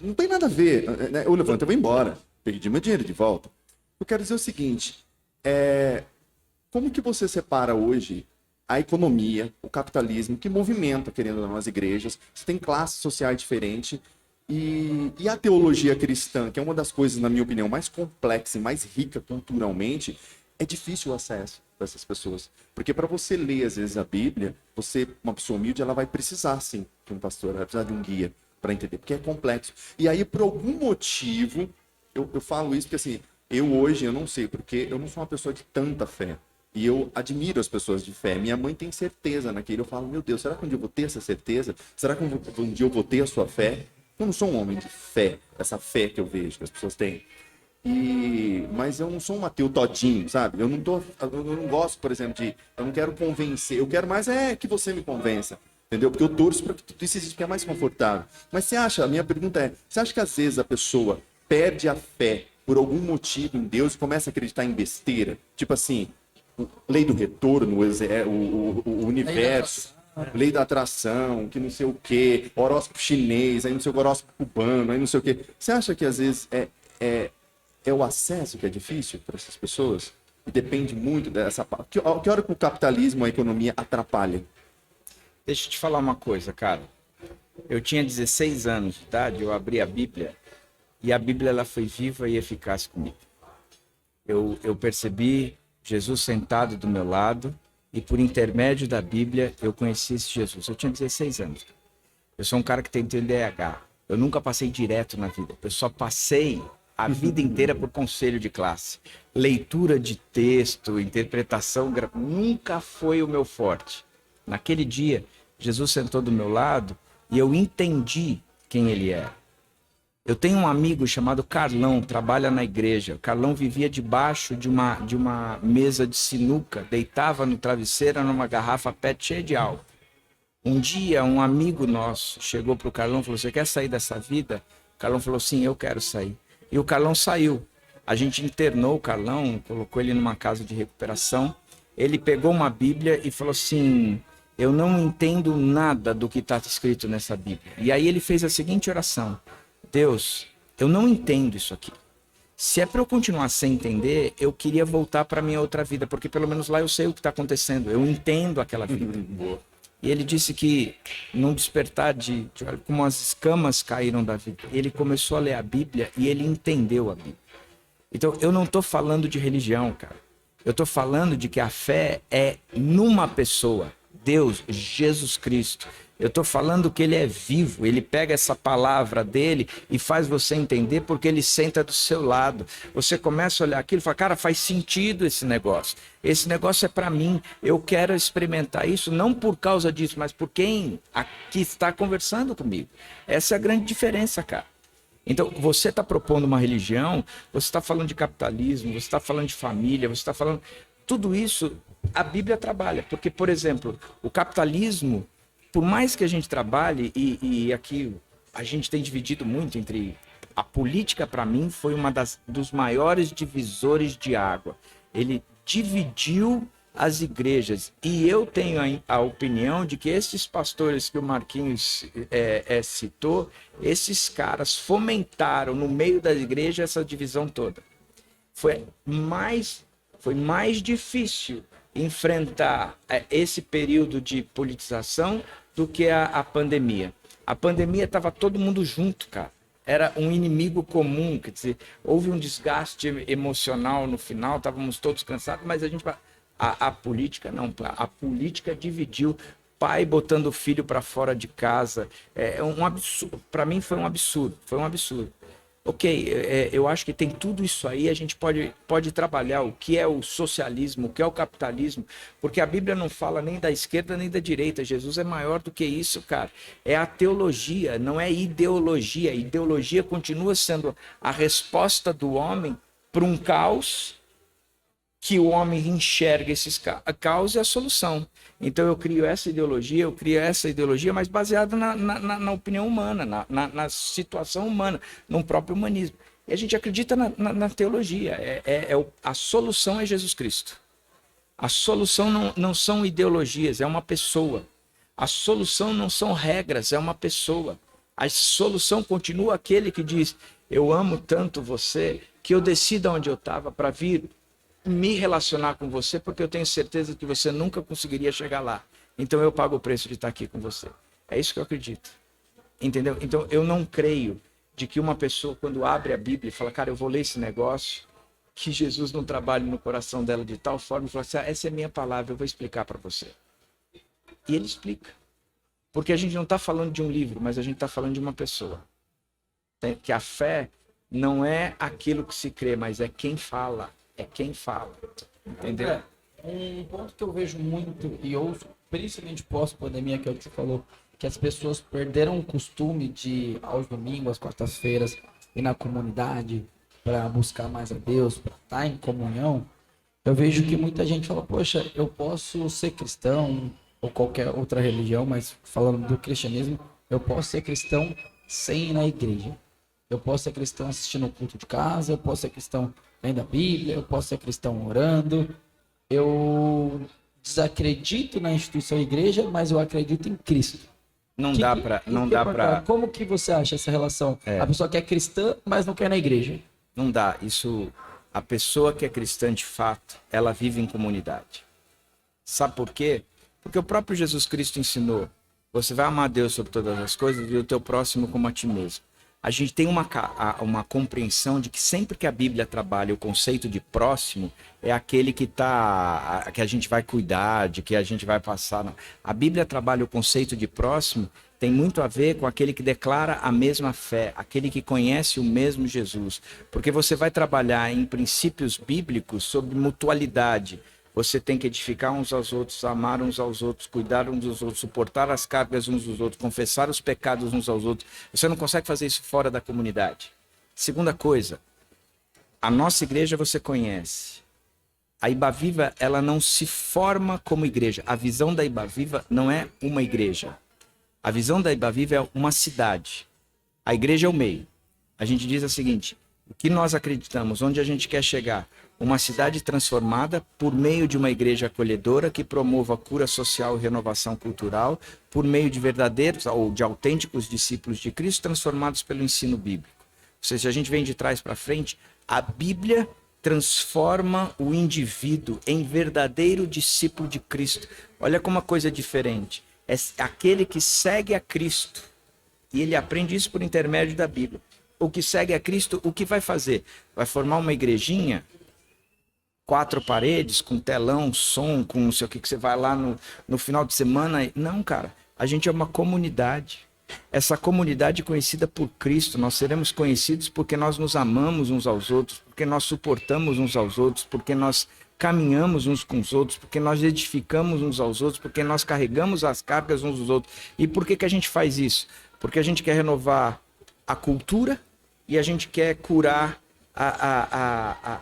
[SPEAKER 2] Não tem nada a ver. Né? Eu levanto e vou embora. Perdi meu dinheiro de volta. Eu quero dizer o seguinte, como que você separa hoje a economia, o capitalismo, que movimenta, querendo ou não, as igrejas? Você tem classes sociais diferentes. E a teologia cristã, que é uma das coisas, na minha opinião, mais complexa e mais rica culturalmente, é difícil o acesso para essas pessoas. Porque para você ler, às vezes, a Bíblia, uma pessoa humilde, ela vai precisar, sim, de um pastor, ela vai precisar de um guia para entender, porque é complexo. E aí, por algum motivo, eu falo isso porque, assim, eu não sei, porque eu não sou uma pessoa de tanta fé. E eu admiro as pessoas de fé. Minha mãe tem certeza naquilo. Eu falo, meu Deus, será que um dia eu vou ter essa certeza? Será que um dia eu vou ter a sua fé? Eu não sou um homem de fé, essa fé que eu vejo que as pessoas têm. Mas eu não sou um ateu todinho, sabe? Eu não gosto, por exemplo, eu não quero convencer, eu quero mais que você me convença, entendeu? Porque eu torço para que tudo isso exista, porque é mais confortável. Mas a minha pergunta você acha que às vezes a pessoa perde a fé por algum motivo em Deus e começa a acreditar em besteira? Tipo assim, lei do retorno, o universo, lei da atração, que não sei o quê, horóscopo chinês, aí não sei o horóscopo cubano, aí não sei o quê. Você acha que às vezes é o acesso que é difícil para essas pessoas? E depende muito dessa parte. Que hora que o capitalismo, a economia atrapalha?
[SPEAKER 3] Deixa eu te falar uma coisa, cara. Eu tinha 16 anos de idade, eu abri a Bíblia, e a Bíblia ela foi viva e eficaz comigo. Eu percebi Jesus sentado do meu lado, e por intermédio da Bíblia eu conheci esse Jesus. Eu tinha 16 anos. Eu sou um cara que tem TDAH. Eu nunca passei direto na vida. Eu só passei a vida inteira por conselho de classe. Leitura de texto, interpretação, nunca foi o meu forte. Naquele dia, Jesus sentou do meu lado e eu entendi quem ele é. Eu tenho um amigo chamado Carlão, trabalha na igreja. O Carlão vivia debaixo de uma mesa de sinuca, deitava no travesseiro numa garrafa PET cheia de álcool. Um dia, um amigo nosso chegou para o Carlão e falou, você quer sair dessa vida? O Carlão falou, sim, eu quero sair. E o Carlão saiu. A gente internou o Carlão, colocou ele numa casa de recuperação. Ele pegou uma Bíblia e falou assim, eu não entendo nada do que está escrito nessa Bíblia. E aí ele fez a seguinte oração: Deus, eu não entendo isso aqui. Se é para eu continuar sem entender, eu queria voltar para minha outra vida, porque pelo menos lá eu sei o que está acontecendo, eu entendo aquela vida. E ele disse que num despertar de como as escamas caíram da vida, ele começou a ler a Bíblia e ele entendeu a Bíblia. Então eu não estou falando de religião, cara. Eu estou falando de que a fé é numa pessoa, Deus, Jesus Cristo. Eu estou falando que ele é vivo, ele pega essa palavra dele e faz você entender porque ele senta do seu lado. Você começa a olhar aquilo e fala, cara, faz sentido esse negócio. Esse negócio é para mim, eu quero experimentar isso, não por causa disso, mas por quem aqui está conversando comigo. Essa é a grande diferença, cara. Então, você está propondo uma religião, você está falando de capitalismo, você está falando de família, você está falando... Tudo isso a Bíblia trabalha, porque, por exemplo, o capitalismo... Por mais que a gente trabalhe, e aqui a gente tem dividido muito entre... A política, para mim, foi dos maiores divisores de água. Ele dividiu as igrejas. E eu tenho a opinião de que esses pastores que o Marquinhos citou, esses caras fomentaram no meio da igreja essa divisão toda. Foi mais difícil enfrentar esse período de politização do que a pandemia. A pandemia estava todo mundo junto, cara. Era um inimigo comum, quer dizer, houve um desgaste emocional no final, estávamos todos cansados, mas a política não, a política dividiu, pai botando o filho para fora de casa, é um absurdo, para mim foi um absurdo. Ok, eu acho que tem tudo isso aí, a gente pode trabalhar o que é o socialismo, o que é o capitalismo, porque a Bíblia não fala nem da esquerda nem da direita, Jesus é maior do que isso, cara. É a teologia, não é ideologia. A ideologia continua sendo a resposta do homem para um caos que o homem enxerga esses caos e a solução. Então eu crio essa ideologia, mas baseada na opinião humana, na situação humana, no próprio humanismo. E a gente acredita na teologia. A solução é Jesus Cristo. A solução não são ideologias, é uma pessoa. A solução não são regras, é uma pessoa. A solução continua aquele que diz, eu amo tanto você, que eu desci de onde eu estava para vir me relacionar com você, porque eu tenho certeza que você nunca conseguiria chegar lá. Então eu pago o preço de estar aqui com você. É isso que eu acredito. Entendeu? Então eu não creio de que uma pessoa, quando abre a Bíblia e fala, cara, eu vou ler esse negócio, que Jesus não trabalhe no coração dela de tal forma, e fala assim, essa é a minha palavra, eu vou explicar para você. E ele explica. Porque a gente não está falando de um livro, mas a gente está falando de uma pessoa. Que a fé não é aquilo que se crê, mas é quem fala. É quem fala, entendeu?
[SPEAKER 1] Um ponto que eu vejo muito e ouço, principalmente pós-pandemia, que é o que você falou, que as pessoas perderam o costume de, aos domingos, às quartas-feiras, ir na comunidade para buscar mais a Deus, para estar em comunhão. Eu vejo que muita gente fala, poxa, eu posso ser cristão ou qualquer outra religião, mas falando do cristianismo, eu posso ser cristão sem ir na igreja. Eu posso ser cristão assistindo o culto de casa, eu posso ser cristão lendo a Bíblia, eu posso ser cristão orando. Eu desacredito na instituição igreja, mas eu acredito em Cristo.
[SPEAKER 3] Não dá para.
[SPEAKER 1] Como que você acha essa relação? A pessoa que é cristã, mas não quer ir na igreja.
[SPEAKER 3] Não dá. Isso, a pessoa que é cristã de fato, ela vive em comunidade. Sabe por quê? Porque o próprio Jesus Cristo ensinou: você vai amar Deus sobre todas as coisas e o teu próximo como a ti mesmo. A gente tem uma compreensão de que sempre que a Bíblia trabalha o conceito de próximo, é aquele que a gente vai cuidar, de que a gente vai passar. Não. A Bíblia trabalha o conceito de próximo, tem muito a ver com aquele que declara a mesma fé, aquele que conhece o mesmo Jesus. Porque você vai trabalhar em princípios bíblicos sobre mutualidade. Você tem que edificar uns aos outros, amar uns aos outros, cuidar uns dos outros, suportar as cargas uns dos outros, confessar os pecados uns aos outros. Você não consegue fazer isso fora da comunidade. Segunda coisa, a nossa igreja você conhece. A Ibaviva, ela não se forma como igreja. A visão da Ibaviva não é uma igreja. A visão da Ibaviva é uma cidade. A igreja é o meio. A gente diz o seguinte: o que nós acreditamos, onde a gente quer chegar, uma cidade transformada por meio de uma igreja acolhedora que promova cura social e renovação cultural por meio de verdadeiros ou de autênticos discípulos de Cristo transformados pelo ensino bíblico. Ou seja, a gente vem de trás para frente, a Bíblia transforma o indivíduo em verdadeiro discípulo de Cristo. Olha como uma coisa diferente. É aquele que segue a Cristo. E ele aprende isso por intermédio da Bíblia. O que segue a Cristo, o que vai fazer? Vai formar uma igrejinha, 4 paredes, com telão, som, com não sei o que você vai lá no final de semana. Não, cara. A gente é uma comunidade. Essa comunidade conhecida por Cristo, nós seremos conhecidos porque nós nos amamos uns aos outros, porque nós suportamos uns aos outros, porque nós caminhamos uns com os outros, porque nós edificamos uns aos outros, porque nós carregamos as cargas uns dos outros. E por que a gente faz isso? Porque a gente quer renovar a cultura e a gente quer curar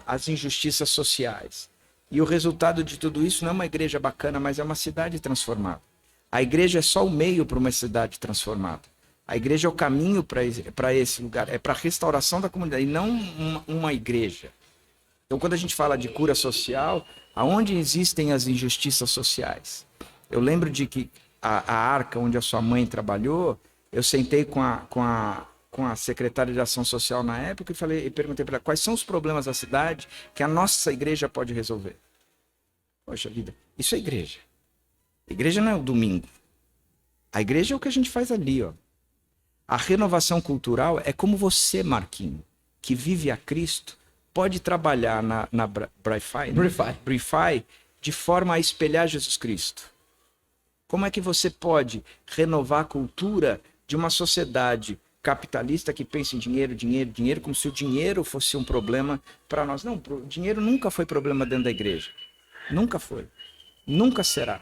[SPEAKER 3] as injustiças sociais. E o resultado de tudo isso não é uma igreja bacana, mas é uma cidade transformada. A igreja é só o meio para uma cidade transformada. A igreja é o caminho para esse lugar, é para a restauração da comunidade, e não uma igreja. Então, quando a gente fala de cura social, aonde existem as injustiças sociais? Eu lembro de que a Arca, onde a sua mãe trabalhou, eu sentei com a secretária de Ação Social na época e perguntei para ela quais são os problemas da cidade que a nossa igreja pode resolver. Poxa vida, isso é igreja. A igreja não é o domingo. A igreja é o que a gente faz ali, ó. A renovação cultural é como você, Marquinho, que vive a Cristo, pode trabalhar na Brify de forma a espelhar Jesus Cristo. Como é que você pode renovar a cultura de uma sociedade capitalista que pensa em dinheiro, dinheiro, dinheiro, como se o dinheiro fosse um problema para nós? Não, o dinheiro nunca foi problema dentro da igreja. Nunca foi. Nunca será.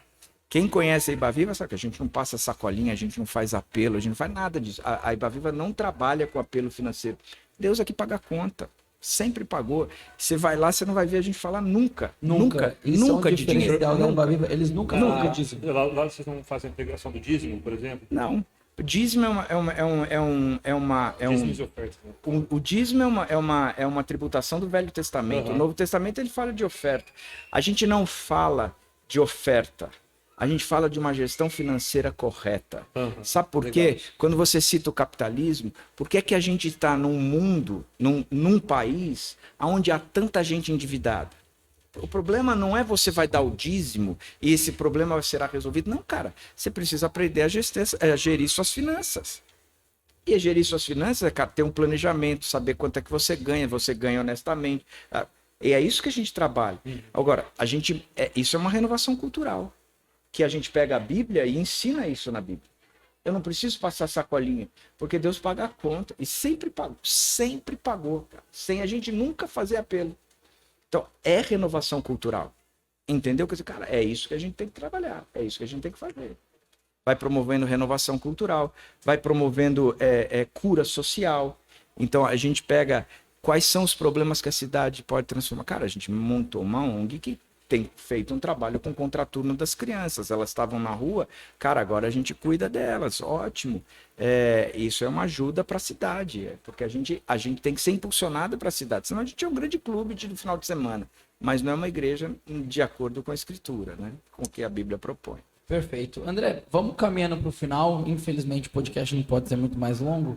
[SPEAKER 3] Quem conhece a Ibaviva sabe que a gente não passa sacolinha, a gente não faz apelo, a gente não faz nada disso. A Ibaviva não trabalha com apelo financeiro. Deus é que paga a conta. Sempre pagou. Você vai lá, você não vai ver a gente falar nunca. Nunca.
[SPEAKER 1] Isso
[SPEAKER 3] Nunca
[SPEAKER 1] é um
[SPEAKER 3] de dinheiro.
[SPEAKER 1] diferencial da Ibaviva. Eles nunca dizem.
[SPEAKER 4] Lá vocês não fazem a integração do dízimo, por exemplo?
[SPEAKER 3] Não. O dízimo
[SPEAKER 4] Dízimos e ofertas, né?
[SPEAKER 3] O dízimo é uma tributação do Velho Testamento.
[SPEAKER 4] Uhum.
[SPEAKER 3] O Novo Testamento ele fala de oferta. A gente não fala de oferta. A gente fala de uma gestão financeira correta.
[SPEAKER 4] Uhum.
[SPEAKER 3] Sabe por quê? Quando você cita o capitalismo, por que é que a gente está num mundo, num país, onde há tanta gente endividada? O problema não é você vai dar o dízimo e esse problema será resolvido. Não, cara. Você precisa aprender a gerir suas finanças. E a gerir suas finanças é, cara, ter um planejamento, saber quanto é que você ganha honestamente. E é isso que a gente trabalha. Agora, isso é uma renovação cultural. Que a gente pega a Bíblia e ensina isso na Bíblia. Eu não preciso passar sacolinha, porque Deus paga a conta. E sempre pagou, cara, sem a gente nunca fazer apelo. Então, é renovação cultural. Entendeu? Quer dizer, cara, é isso que a gente tem que trabalhar, é isso que a gente tem que fazer. Vai promovendo renovação cultural, vai promovendo cura social. Então, a gente pega quais são os problemas que a cidade pode transformar. Cara, a gente montou uma ONG que tem feito um trabalho com contraturno das crianças. Elas estavam na rua, cara, agora a gente cuida delas, ótimo. Isso é uma ajuda para a cidade, porque a gente tem que ser impulsionado para a cidade, senão a gente é um grande clube de final de semana, mas não é uma igreja de acordo com a Escritura, né? Com o que a Bíblia propõe.
[SPEAKER 1] Perfeito. André, vamos caminhando para o final. Infelizmente o podcast não pode ser muito mais longo,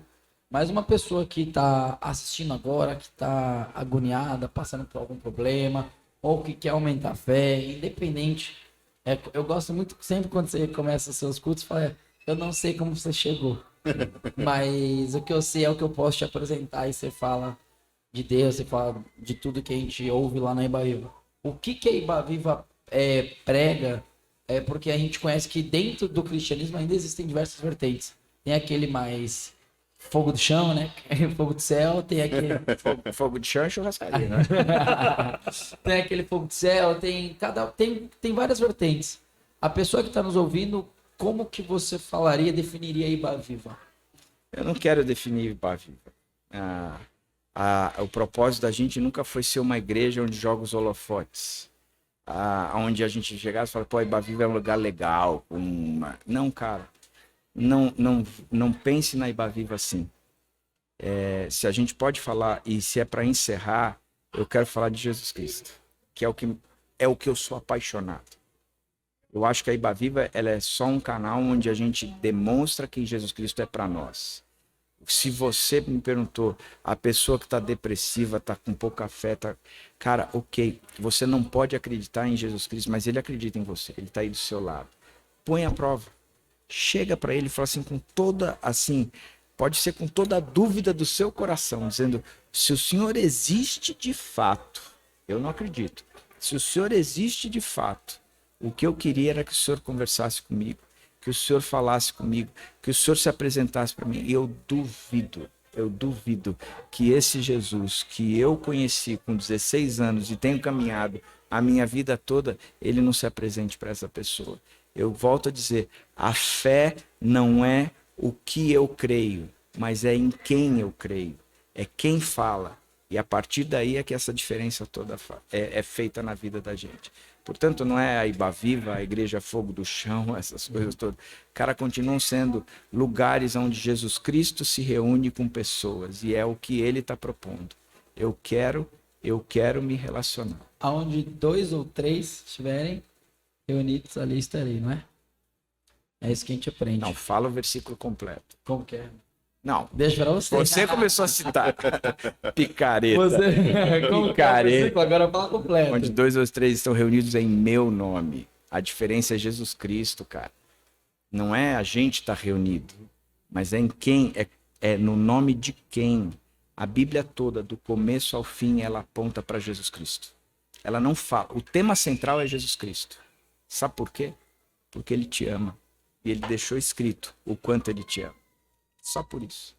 [SPEAKER 1] mas uma pessoa que está assistindo agora, que está agoniada, passando por algum problema, ou que quer aumentar a fé, independente. Eu gosto muito, sempre quando você começa os seus cultos, fala, eu não sei como você chegou, mas o que eu sei é o que eu posso te apresentar, e você fala de Deus, você fala de tudo que a gente ouve lá na Ibaviva. O que a Ibaviva prega é porque a gente conhece que dentro do cristianismo ainda existem diversas vertentes. Tem aquele mais fogo do chão, né? Fogo do céu, tem aquele...
[SPEAKER 3] Fogo de chão e churrascaria, né?
[SPEAKER 1] Tem aquele fogo do céu, tem várias vertentes. A pessoa que está nos ouvindo, como que você falaria, definiria a Ibaviva?
[SPEAKER 3] Eu não quero definir Ibaviva. O propósito da gente nunca foi ser uma igreja onde joga os holofotes. Onde a gente chegasse e fala, pô, Ibaviva é um lugar legal. Não, cara. Não pense na Ibaviva assim. Se a gente pode falar, e se é para encerrar, eu quero falar de Jesus Cristo, que é o que eu sou apaixonado. Eu acho que a Iba Viva, ela é só um canal onde a gente demonstra que Jesus Cristo é para nós. Se você me perguntou, a pessoa que está depressiva, está com pouca fé, cara, ok, você não pode acreditar em Jesus Cristo, mas ele acredita em você, ele está aí do seu lado. Põe a prova. Chega para ele e fala assim, com toda, assim, pode ser com toda a dúvida do seu coração, dizendo, se o Senhor existe de fato, eu não acredito, se o Senhor existe de fato, o que eu queria era que o Senhor conversasse comigo, que o Senhor falasse comigo, que o Senhor se apresentasse para mim. E eu duvido que esse Jesus que eu conheci com 16 anos e tenho caminhado a minha vida toda, ele não se apresente para essa pessoa. Eu volto a dizer, a fé não é o que eu creio, mas é em quem eu creio. É quem fala. E a partir daí é que essa diferença toda é feita na vida da gente. Portanto, não é a Iba Viva, a Igreja Fogo do Chão, essas coisas todas. Cara, continuam sendo lugares onde Jesus Cristo se reúne com pessoas. E é o que ele está propondo. Eu quero me relacionar.
[SPEAKER 1] Aonde 2 ou 3 estiverem reunidos, ali estarei, não é? É isso que a gente aprende.
[SPEAKER 3] Não, fala o versículo completo.
[SPEAKER 1] Como que é?
[SPEAKER 3] Não,
[SPEAKER 1] Deixa pra você.
[SPEAKER 3] você começou a citar. Picareta.
[SPEAKER 1] Como que é o versículo? Agora fala completo.
[SPEAKER 3] Onde 2 ou 3 estão reunidos em meu nome. A diferença é Jesus Cristo, cara. Não é a gente estar reunido, mas é em quem, é no nome de quem. A Bíblia toda, do começo ao fim, ela aponta para Jesus Cristo. Ela não fala. O tema central é Jesus Cristo. Sabe por quê? Porque ele te ama. E ele deixou escrito o quanto ele te ama. Só por isso.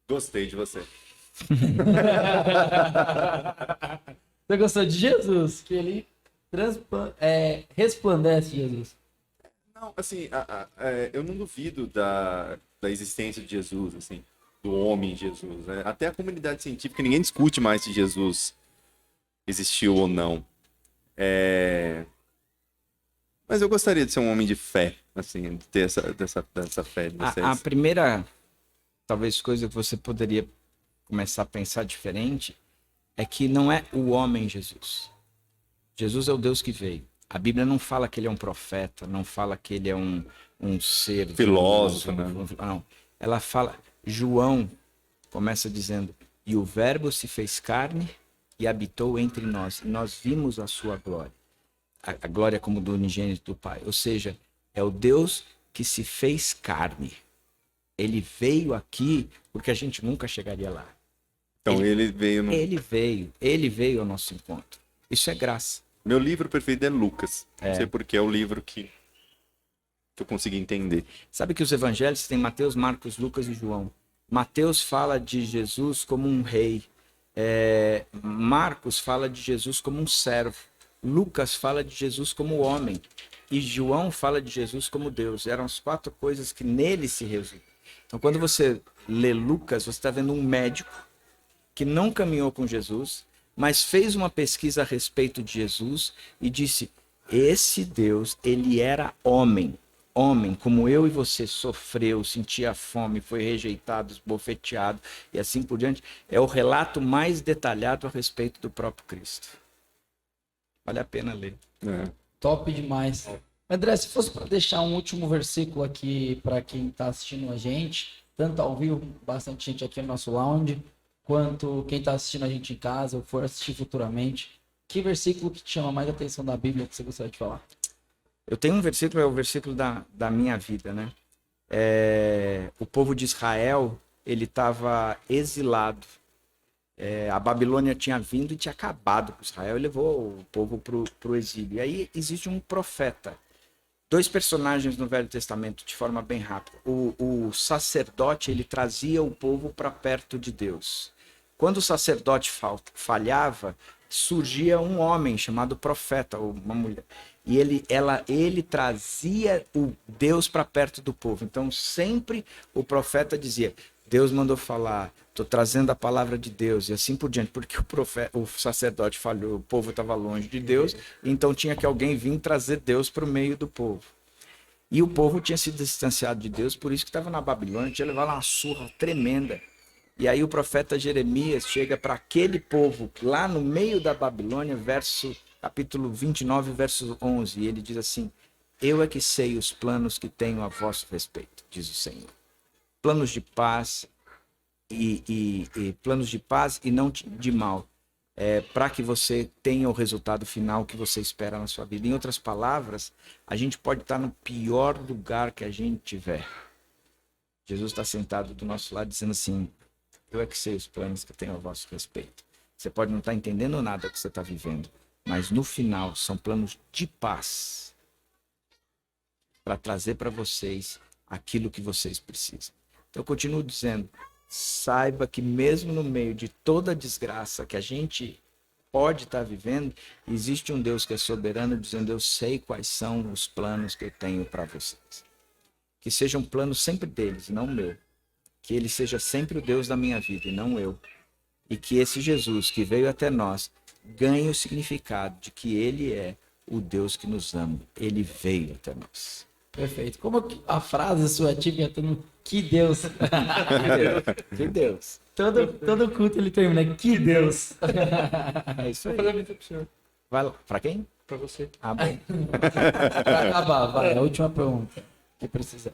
[SPEAKER 2] Gostei de você.
[SPEAKER 1] Você gostou de Jesus? Que ele resplandece Jesus.
[SPEAKER 2] Não, assim, eu não duvido da existência de Jesus, assim, do homem Jesus, né? Até a comunidade científica, ninguém discute mais se Jesus existiu ou não. Mas eu gostaria de ser um homem de fé, assim, de ter dessa fé de vocês.
[SPEAKER 3] A primeira, talvez, coisa que você poderia começar a pensar diferente é que não é o homem Jesus. Jesus é o Deus que veio. A Bíblia não fala que ele é um profeta, não fala que ele é um ser...
[SPEAKER 2] Filósofo, né?
[SPEAKER 3] Não. Ela fala... João começa dizendo, e o verbo se fez carne e habitou entre nós. E nós vimos a sua glória. A glória como do unigênito do Pai. Ou seja, é o Deus que se fez carne. Ele veio aqui porque a gente nunca chegaria lá.
[SPEAKER 2] Então ele veio no...
[SPEAKER 3] Ele veio ao nosso encontro. Isso é graça.
[SPEAKER 2] Meu livro preferido é Lucas. Não sei porque é o livro que eu consegui entender.
[SPEAKER 3] Sabe que os evangelhos têm Mateus, Marcos, Lucas e João. Mateus fala de Jesus como um rei. Marcos fala de Jesus como um servo. Lucas fala de Jesus como homem. E João fala de Jesus como Deus. Eram as 4 coisas que nele se resumem. Então, quando você lê Lucas, você está vendo um médico que não caminhou com Jesus, mas fez uma pesquisa a respeito de Jesus e disse, esse Deus, ele era homem. Homem, como eu e você, sofreu, sentia fome, foi rejeitado, esbofeteado e assim por diante. É o relato mais detalhado a respeito do próprio Cristo. Vale a pena ler.
[SPEAKER 1] Top demais. André, se fosse para deixar um último versículo aqui para quem está assistindo a gente, tanto ao vivo, bastante gente aqui no nosso lounge, quanto quem está assistindo a gente em casa ou for assistir futuramente, que versículo que te chama mais a atenção da Bíblia que você gostaria de falar?
[SPEAKER 3] Eu tenho um versículo, é o versículo da minha vida, né? O povo de Israel, ele estava exilado. A Babilônia tinha vindo e tinha acabado com Israel e levou o povo para o exílio. E aí existe um profeta. 2 personagens no Velho Testamento, de forma bem rápida. O sacerdote, ele trazia o povo para perto de Deus. Quando o sacerdote falhava, surgia um homem chamado profeta, ou uma mulher. E ele trazia o Deus para perto do povo. Então, sempre o profeta dizia, Deus mandou falar, estou trazendo a palavra de Deus, e assim por diante, porque o sacerdote falhou, o povo estava longe de Deus, então tinha que alguém vir trazer Deus para o meio do povo. E o povo tinha se distanciado de Deus, por isso que estava na Babilônia, tinha levado uma surra tremenda. E aí o profeta Jeremias chega para aquele povo lá no meio da Babilônia, capítulo 29, verso 11, e ele diz assim: eu é que sei os planos que tenho a vosso respeito, diz o Senhor. Planos de paz planos de paz e não de mal, para que você tenha o resultado final que você espera na sua vida. Em outras palavras, a gente pode estar no pior lugar que a gente tiver. Jesus está sentado do nosso lado dizendo assim: eu é que sei os planos que tenho a vosso respeito. Você pode não estar entendendo nada que você está vivendo, mas no final são planos de paz para trazer para vocês aquilo que vocês precisam. Então eu continuo dizendo, saiba que mesmo no meio de toda a desgraça que a gente pode estar vivendo, existe um Deus que é soberano dizendo: eu sei quais são os planos que eu tenho para vocês. Que sejam planos sempre deles, não meu. Que ele seja sempre o Deus da minha vida e não eu. E que esse Jesus que veio até nós ganhe o significado de que ele é o Deus que nos ama. Ele veio até nós.
[SPEAKER 1] Perfeito. Como a frase sua típica, que Deus.
[SPEAKER 3] Que Deus.
[SPEAKER 1] Todo culto ele termina, que Deus.
[SPEAKER 3] É isso aí.
[SPEAKER 4] Vou fazer uma pergunta pro senhor,
[SPEAKER 3] Vai lá. Pra quem?
[SPEAKER 4] pra você.
[SPEAKER 3] Ah, bom.
[SPEAKER 1] Pra acabar, vai, a última pergunta que precisa.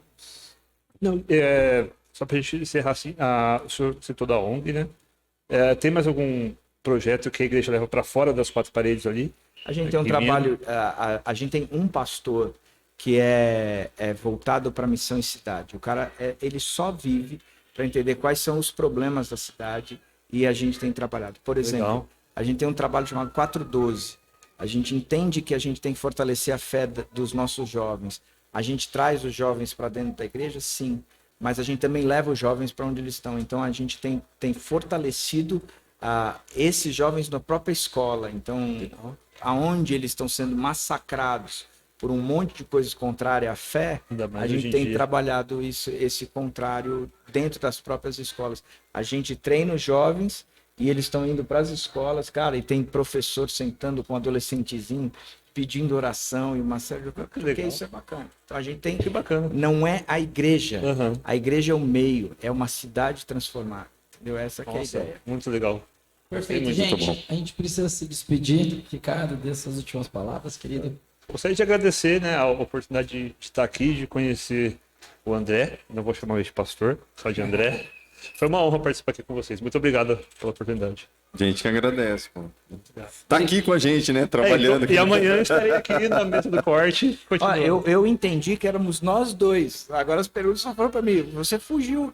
[SPEAKER 4] Não, só pra gente encerrar assim, o senhor citou da ONG, né? Tem mais algum projeto que a igreja leva para fora das quatro paredes ali?
[SPEAKER 3] A gente tem um
[SPEAKER 4] Aqui
[SPEAKER 3] trabalho, a gente tem um pastor que é voltado para missão em cidade. O cara, ele só vive para entender quais são os problemas da cidade e a gente tem trabalhado. Por exemplo,
[SPEAKER 4] Legal.
[SPEAKER 3] a gente tem um trabalho chamado 412. A gente entende que a gente tem que fortalecer a fé dos nossos jovens. A gente traz os jovens para dentro da igreja, sim, mas a gente também leva os jovens para onde eles estão. Então a gente tem fortalecido esses jovens na própria escola. Então, aonde eles estão sendo massacrados por um monte de coisas contrárias à fé,
[SPEAKER 4] Ainda mais
[SPEAKER 3] a
[SPEAKER 4] hoje
[SPEAKER 3] gente
[SPEAKER 4] em
[SPEAKER 3] tem
[SPEAKER 4] dia.
[SPEAKER 3] trabalhado esse contrário dentro das próprias escolas. A gente treina os jovens e eles estão indo para as escolas, cara, e tem professor sentando com um adolescentezinho pedindo oração e uma série de coisas, porque
[SPEAKER 4] legal.
[SPEAKER 3] isso é bacana. Então a gente tem,
[SPEAKER 4] Que bacana.
[SPEAKER 3] não é a igreja,
[SPEAKER 4] Uhum.
[SPEAKER 3] a igreja é o meio, é uma cidade transformada. Entendeu? Essa que é a
[SPEAKER 4] Nossa,
[SPEAKER 3] ideia.
[SPEAKER 4] muito legal.
[SPEAKER 1] Perfeito,
[SPEAKER 4] Muito
[SPEAKER 1] gente.
[SPEAKER 2] bom.
[SPEAKER 1] A gente precisa se despedir. Ricardo, dê suas últimas palavras, querido.
[SPEAKER 4] Gostaria de agradecer, né, a oportunidade de estar aqui, de conhecer o André. Não vou chamar ele de pastor, só de André. Foi uma honra participar aqui com vocês. Muito obrigado pela oportunidade.
[SPEAKER 2] Gente que agradece, pô. Tá aqui com a gente, né? Trabalhando
[SPEAKER 4] E amanhã eu estarei aqui na mesa do corte.
[SPEAKER 3] Ó,
[SPEAKER 4] continuando.
[SPEAKER 3] eu entendi que éramos nós dois. Agora as perguntas só foram para mim. Você fugiu.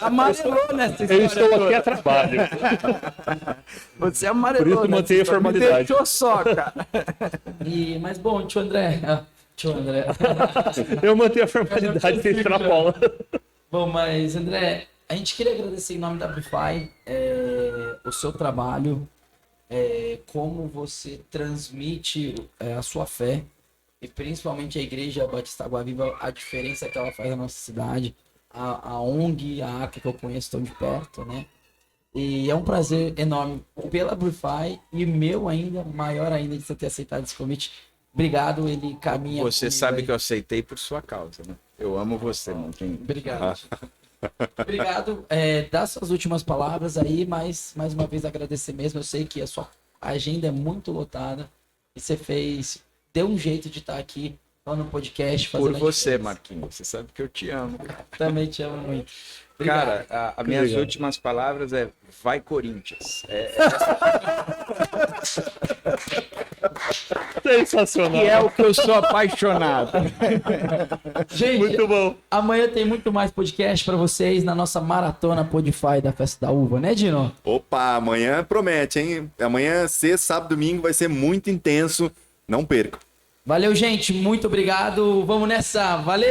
[SPEAKER 3] Amarelou nessa história.
[SPEAKER 4] Eu estou aqui a trabalho.
[SPEAKER 3] Você amarelou.
[SPEAKER 4] Por isso
[SPEAKER 3] nessa
[SPEAKER 4] mantenha a
[SPEAKER 3] história. Me
[SPEAKER 4] formalidade.
[SPEAKER 3] deixou só, cara.
[SPEAKER 1] Mas bom, tio André. Tio André.
[SPEAKER 4] Eu mantenho a formalidade sem ficar na bola.
[SPEAKER 1] Bom, mas André, a gente queria agradecer em nome da Amplify o seu trabalho, como você transmite a sua fé e principalmente a Igreja Batista Água Viva, a diferença que ela faz na nossa cidade, a ONG, a ACA que eu conheço tão de perto, né? E é um prazer enorme pela Amplify e meu ainda, maior ainda de você ter aceitado esse convite. Obrigado, ele caminha.
[SPEAKER 3] Você
[SPEAKER 1] comigo
[SPEAKER 3] sabe
[SPEAKER 1] aí.
[SPEAKER 3] que eu aceitei por sua causa, né? Eu amo você, não tem.
[SPEAKER 1] Obrigado. Obrigado. Dá suas últimas palavras aí, mas mais uma vez agradecer mesmo. Eu sei que a sua agenda é muito lotada e você deu um jeito de estar aqui no podcast.
[SPEAKER 3] Por
[SPEAKER 1] fazendo a
[SPEAKER 3] você,
[SPEAKER 1] diferença.
[SPEAKER 3] Marquinhos. Você sabe que eu te amo.
[SPEAKER 1] Também te amo muito. Obrigado.
[SPEAKER 3] Cara, as minhas
[SPEAKER 4] legal.
[SPEAKER 3] últimas palavras vai Corinthians.
[SPEAKER 4] Sensacional.
[SPEAKER 3] Que é o que eu sou apaixonado.
[SPEAKER 1] Gente,
[SPEAKER 4] Muito bom.
[SPEAKER 1] amanhã tem muito mais podcast pra vocês na nossa maratona Podify da Festa da Uva, né, Dino?
[SPEAKER 2] Opa, amanhã promete, hein? Amanhã, sexta, sábado, domingo vai ser muito intenso. Não perca.
[SPEAKER 1] Valeu, gente. Muito obrigado. Vamos nessa. Valeu!